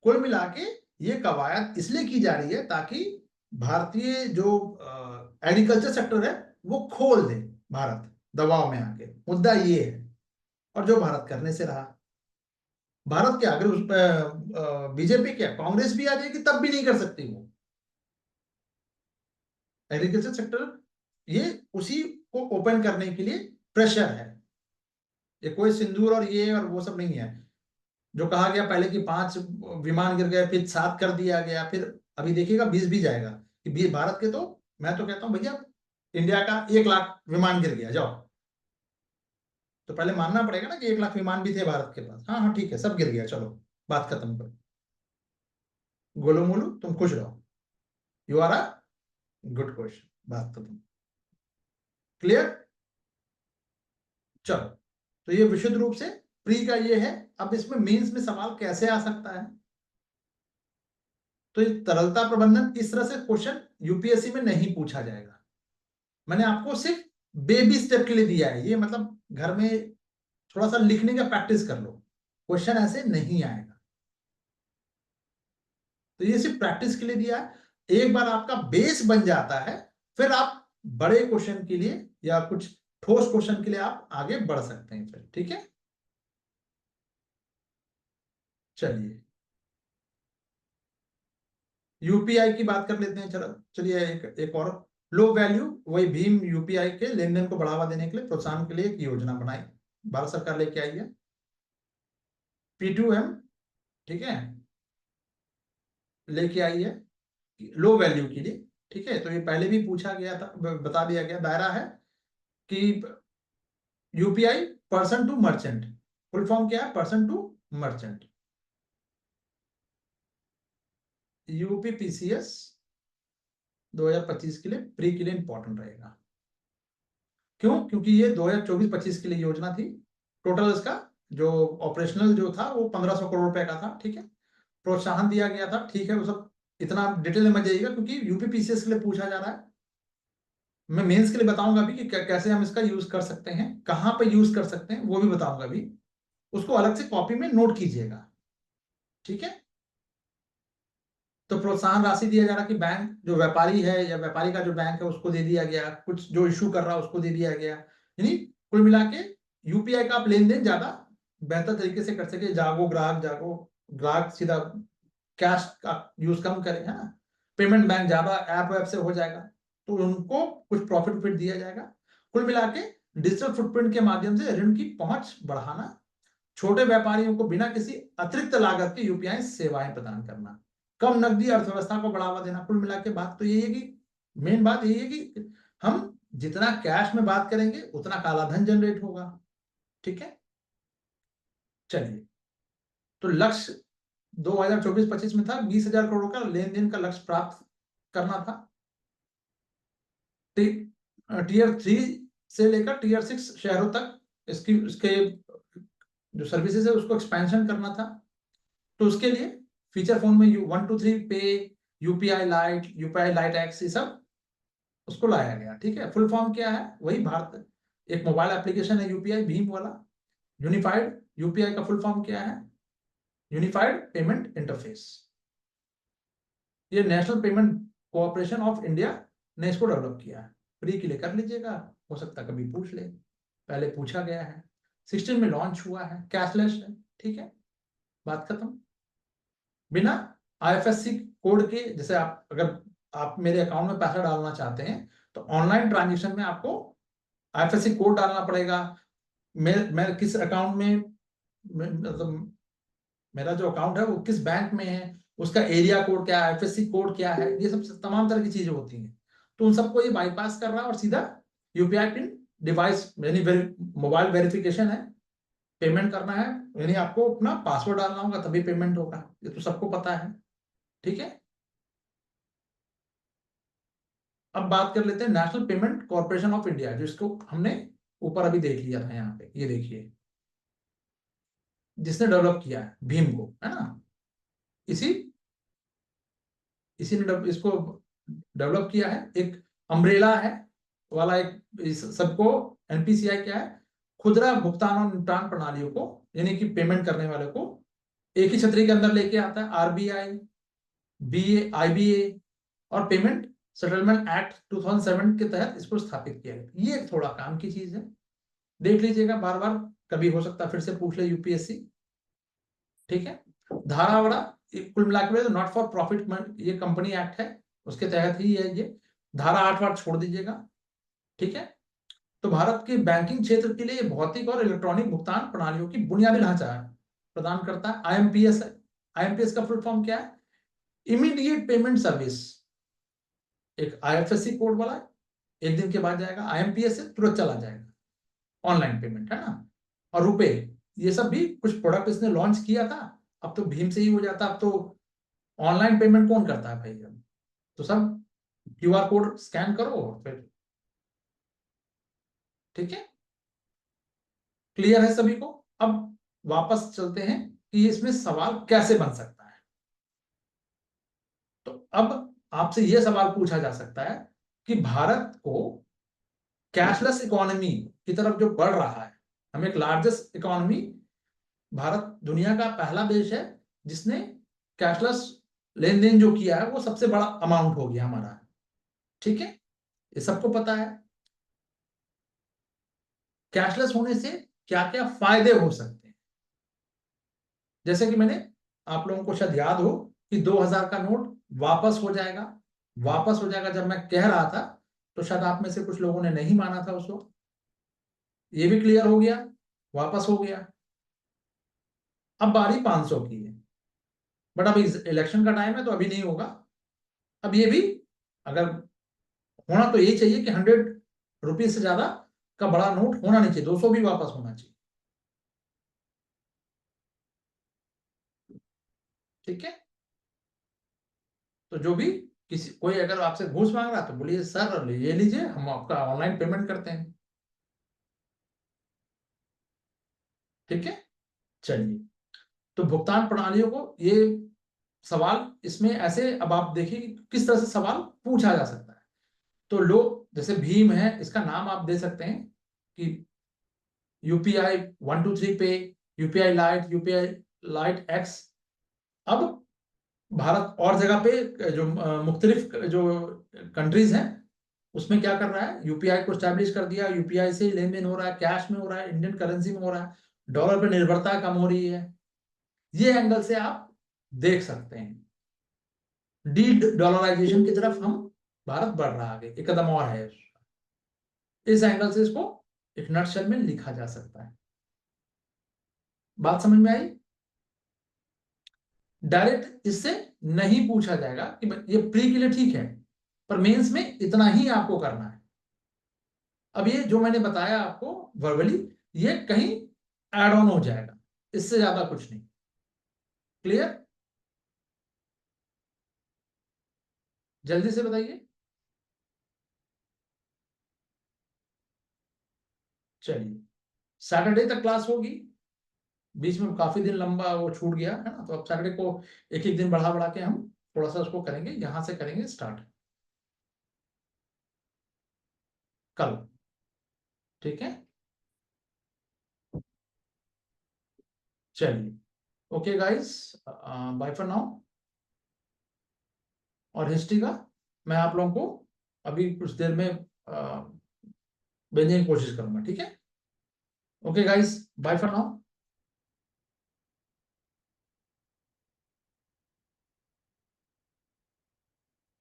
कुल मिला के ये कवायद इसलिए की जा रही है ताकि भारतीय जो एग्रीकल्चर सेक्टर है वो खोल दे भारत दबाव में आके। मुद्दा ये है, और जो भारत करने से रहा। भारत क्या, अगर उस बीजेपी क्या, कांग्रेस भी आ जाएगी तब भी नहीं कर सकती वो एग्रीकल्चर सेक्टर। ये उसी को ओपन करने के लिए प्रेशर है। ये कोई सिंदूर और ये और वो सब नहीं है। जो कहा गया पहले कि 5 विमान गिर गए, फिर 7 कर दिया गया, फिर अभी देखिएगा 20 भी जाएगा कि भारत के, तो मैं तो कहता हूं भैया, इंडिया का 1 लाख विमान गिर गया, जाओ। तो पहले मानना पड़ेगा ना कि 1 लाख विमान भी थे भारत के पास। हाँ हाँ ठीक है, सब गिर गया, चलो बात खत्म करो। गोलू मोलू तुम खुश रहो, you are a good question, बात खत्म। क्लियर? चलो, तो ये विशुद्ध रूप से प्री का ये है। अब इसमें मेंस में सवाल कैसे आ सकता है? तो ये तरलता प्रबंधन इस तरह से क्वेश्चन यूपीएससी में नहीं पूछा जाएगा। मैंने आपको सिर्फ बेबी स्टेप के लिए दिया है ये, मतलब घर में थोड़ा सा लिखने का प्रैक्टिस कर लो, क्वेश्चन ऐसे नहीं आएगा। तो ये सिर्फ प्रैक्टिस के लिए दिया है। एक बार आपका बेस बन जाता है, फिर आप बड़े क्वेश्चन के लिए या कुछ ठोस क्वेश्चन के लिए आप आगे बढ़ सकते हैं फिर। ठीक है, चलिए यूपीआई की बात कर लेते हैं। चलो चलिए, एक और लो वैल्यू, वही भीम यूपीआई के लेन देन को बढ़ावा देने के लिए, प्रोत्साहन के लिए एक योजना बनाई, भारत सरकार लेके आई है, P2M। ठीक है, लेके आई है लो वैल्यू के लिए। ठीक है, तो ये पहले भी पूछा गया था, बता दिया गया। दायरा है कि UPI person to merchant, full form क्या है? Person to merchant. यूपीपीसीएस 2025 के लिए, प्री के लिए इंपॉर्टेंट रहेगा। क्यों? क्योंकि ये 2024-25 के लिए योजना थी। टोटल इसका जो ऑपरेशनल जो था वो 1500 करोड़ रुपए का था। ठीक है, प्रोत्साहन दिया गया था। ठीक है, वो सब इतना डिटेल में मत जाइएगा, क्योंकि यूपीपीसीएस के लिए पूछा जा रहा है। मैं मेंस के लिए बताऊंगा भी कि कैसे हम इसका यूज कर सकते हैं, कहां पे यूज कर सकते हैं, वो भी बताऊंगा भी। उसको अलग से कॉपी में नोट कीजिएगा। ठीक है, तो प्रोत्साहन राशि दिया जा रहा कि बैंक जो व्यापारी है या व्यापारी का जो बैंक है उसको दे दिया गया, कुछ जो इशू कर रहा है उसको दे दिया गया। यानी कुल मिला के यूपीआई का आप लेन देन ज्यादा बेहतर तरीके से कर सके। जागो ग्राहक, जागो ग्राहक, सीधा कैश का यूज कम करें, है ना। पेमेंट बैंक ज्यादा ऐप वैप से हो जाएगा, तो उनको कुछ प्रॉफिट दिया जाएगा। कुल मिला के डिजिटल फुटप्रिंट के माध्यम से ऋण की पहुंच बढ़ाना, छोटे व्यापारियों को बिना किसी अतिरिक्त लागत के यूपीआई सेवाएं प्रदान करना, कम नकदी अर्थव्यवस्था को बढ़ावा देना। कुल मिला के बात तो यही है कि मेन बात यही है कि हम जितना कैश में बात करेंगे उतना काला धन जनरेट होगा। ठीक है, चलिए, तो लक्ष्य 2024-25 में था 20,000 करोड़ का लेन देन का लक्ष्य प्राप्त करना था। टीयर 3 से लेकर टीयर 6 शहरों तक इसके जो सर्विसेज है उसको एक्सपेंशन करना था। तो उसके लिए फीचर फोन में 123 पे, UPI light, UPI light x, ये सब उसको लाया गया। ठीक है, फुल फॉर्म क्या है? वही भारत, एक मोबाइल एप्लीकेशन है यूपीआई भीम वाला। यूनिफाइड यूपीआई का फुल फॉर्म क्या है? Unified payment interface. ये national payment cooperation of India ने इसको डेवलप किया है। फ्री के लिए कर लीजिएगा, हो सकता है कभी पूछ ले, पहले पूछा गया है। 16 में लॉन्च हुआ है, कैशलेस है। ठीक है, बात खत्म। बिना आईएफएससी कोड के, जैसे आप अगर आप मेरे अकाउंट में पैसा डालना चाहते हैं तो ऑनलाइन ट्रांजेक्शन में आपको आईएफएससी कोड डालना पड़ेगा। मैं किस अकाउंट में, मतलब मेरा जो अकाउंट है वो किस बैंक में है, उसका एरिया कोड क्या है, आईएफएससी कोड क्या है, ये सब तमाम तरह की चीजें होती हैं। तो उन सबको ये बाईपास कर रहा है और सीधा यूपीआई पिन डिवाइस, यानी मोबाइल वेरिफिकेशन है, पेमेंट करना है, यानी आपको अपना पासवर्ड डालना होगा तभी पेमेंट होगा। ये तो सबको पता है। ठीक है, अब बात कर लेते हैं national payment corporation of India, जिसको हमने ऊपर अभी देख लिया था। यहाँ पे ये देखिए, जिसने डेवलप किया है भीम को, है ना, इसी इसी ने इसको डेवलप किया है। एक अम्ब्रेला है वाला, एक सबको एनपीसीआई क्या है, खुदरा भुगतान और निपटान प्रणालियों को, यानी कि पेमेंट करने वाले को एक ही छतरी के अंदर लेके आता है। आरबीआई, बीए, आईबीए और पेमेंट सेटलमेंट एक्ट 2007 के तहत इसको स्थापित किया गया। ये थोड़ा काम की चीज है, देख लीजिएगा बार बार, कभी हो सकता है फिर से पूछ ले यूपीएससी। ठीक है, धारावाड़ा कुल मिलाकर नॉट फॉर प्रॉफिट, ये कंपनी एक्ट है, उसके तहत ही है ये। धारा 8 वाट छोड़ दीजिएगा। ठीक है, तो भारत के बैंकिंग क्षेत्र के लिए भौतिक और इलेक्ट्रॉनिक भुगतान प्रणालियों की बुनियादी ढांचा प्रदान करता है। आईएमपीएस है। आईएमपीएस का फुल फॉर्म क्या है? Immediate payment service. एक आईएफएससी कोड वाला है, एक दिन के बाद जाएगा। आईएमपीएस से तुरंत चला जाएगा, ऑनलाइन पेमेंट, है ना। और रुपए, ये सब भी कुछ प्रोडक्ट इसने लॉन्च किया था, अब तो भीम से ही हो जाता। अब तो ऑनलाइन पेमेंट कौन करता है भाई? अब तो सब क्यूआर कोड स्कैन करो फिर। ठीक है, क्लियर है सभी को? अब वापस चलते हैं कि इसमें सवाल कैसे बन सकता है। तो अब आपसे यह सवाल पूछा जा सकता है कि भारत को कैशलेस इकोनॉमी की तरफ जो बढ़ रहा है, हम एक लार्जेस्ट इकोनॉमी, भारत दुनिया का पहला देश है जिसने कैशलेस लेन देन जो किया है वो सबसे बड़ा अमाउंट हो गया हमारा। ठीक है, ये सबको पता है। कैशलेस होने से क्या क्या फायदे हो सकते हैं, जैसे कि मैंने आप लोगों को शायद याद हो कि 2000 का नोट वापस हो जाएगा। वापस हो जाएगा जब मैं कह रहा था तो शायद आप में से कुछ लोगों ने नहीं माना था उसको। ये भी क्लियर हो गया, वापस हो गया। अब बारी 500 की है, बट अभी इलेक्शन का टाइम है तो अभी नहीं होगा। अब ये भी अगर होना तो यही चाहिए कि 100 रुपीज से ज्यादा का बड़ा नोट होना नहीं चाहिए, 200 भी वापस होना चाहिए। ठीक है, तो जो भी किसी कोई अगर आपसे घूस मांग रहा है तो बोलिए सर ये लीजिए, हम आपका ऑनलाइन पेमेंट करते हैं। ठीक है, चलिए, तो भुगतान प्रणालियों को ये सवाल इसमें ऐसे, अब आप देखिए कि किस तरह से सवाल पूछा जा सकता है। तो लोग जैसे भीम है, इसका नाम आप दे सकते हैं कि यूपीआई 123 पे, UPI light, UPI light x. अब भारत और जगह पे जो मुख्तलिफ जो कंट्रीज हैं उसमें क्या कर रहा है, यूपीआई को स्टैब्लिश कर दिया, यूपीआई से लेन देन हो रहा है, कैश में हो रहा है, इंडियन करेंसी में हो रहा है, डॉलर पे निर्भरता कम हो रही है। ये एंगल से आप देख सकते हैं, डी डॉलराइजेशन की तरफ हम भारत बढ़ रहा है, आगे एक कदम और है। इस एंगल से इसको एक नटशेल में लिखा जा सकता है। बात समझ में आई? डायरेक्ट इससे नहीं पूछा जाएगा कि ये प्री के लिए ठीक है, पर मेंस में इतना ही आपको करना है। अब ये जो मैंने बताया आपको वर्बली, ये कहीं एड ऑन हो जाएगा, इससे ज्यादा कुछ नहीं। क्लियर? जल्दी से बताइए। चलिए, सैटरडे तक क्लास होगी, बीच में काफी दिन लंबा वो छूट गया है ना, तो अब सैटरडे को एक एक दिन बढ़ा बढ़ा के हम थोड़ा सा उसको करेंगे। यहां से करेंगे स्टार्ट कल। ठीक है, चलिए, okay guys, bye for now. और हिस्ट्री का मैं आप लोगों को अभी कुछ देर में भेजने की कोशिश करूंगा। ठीक है, okay guys, bye for now.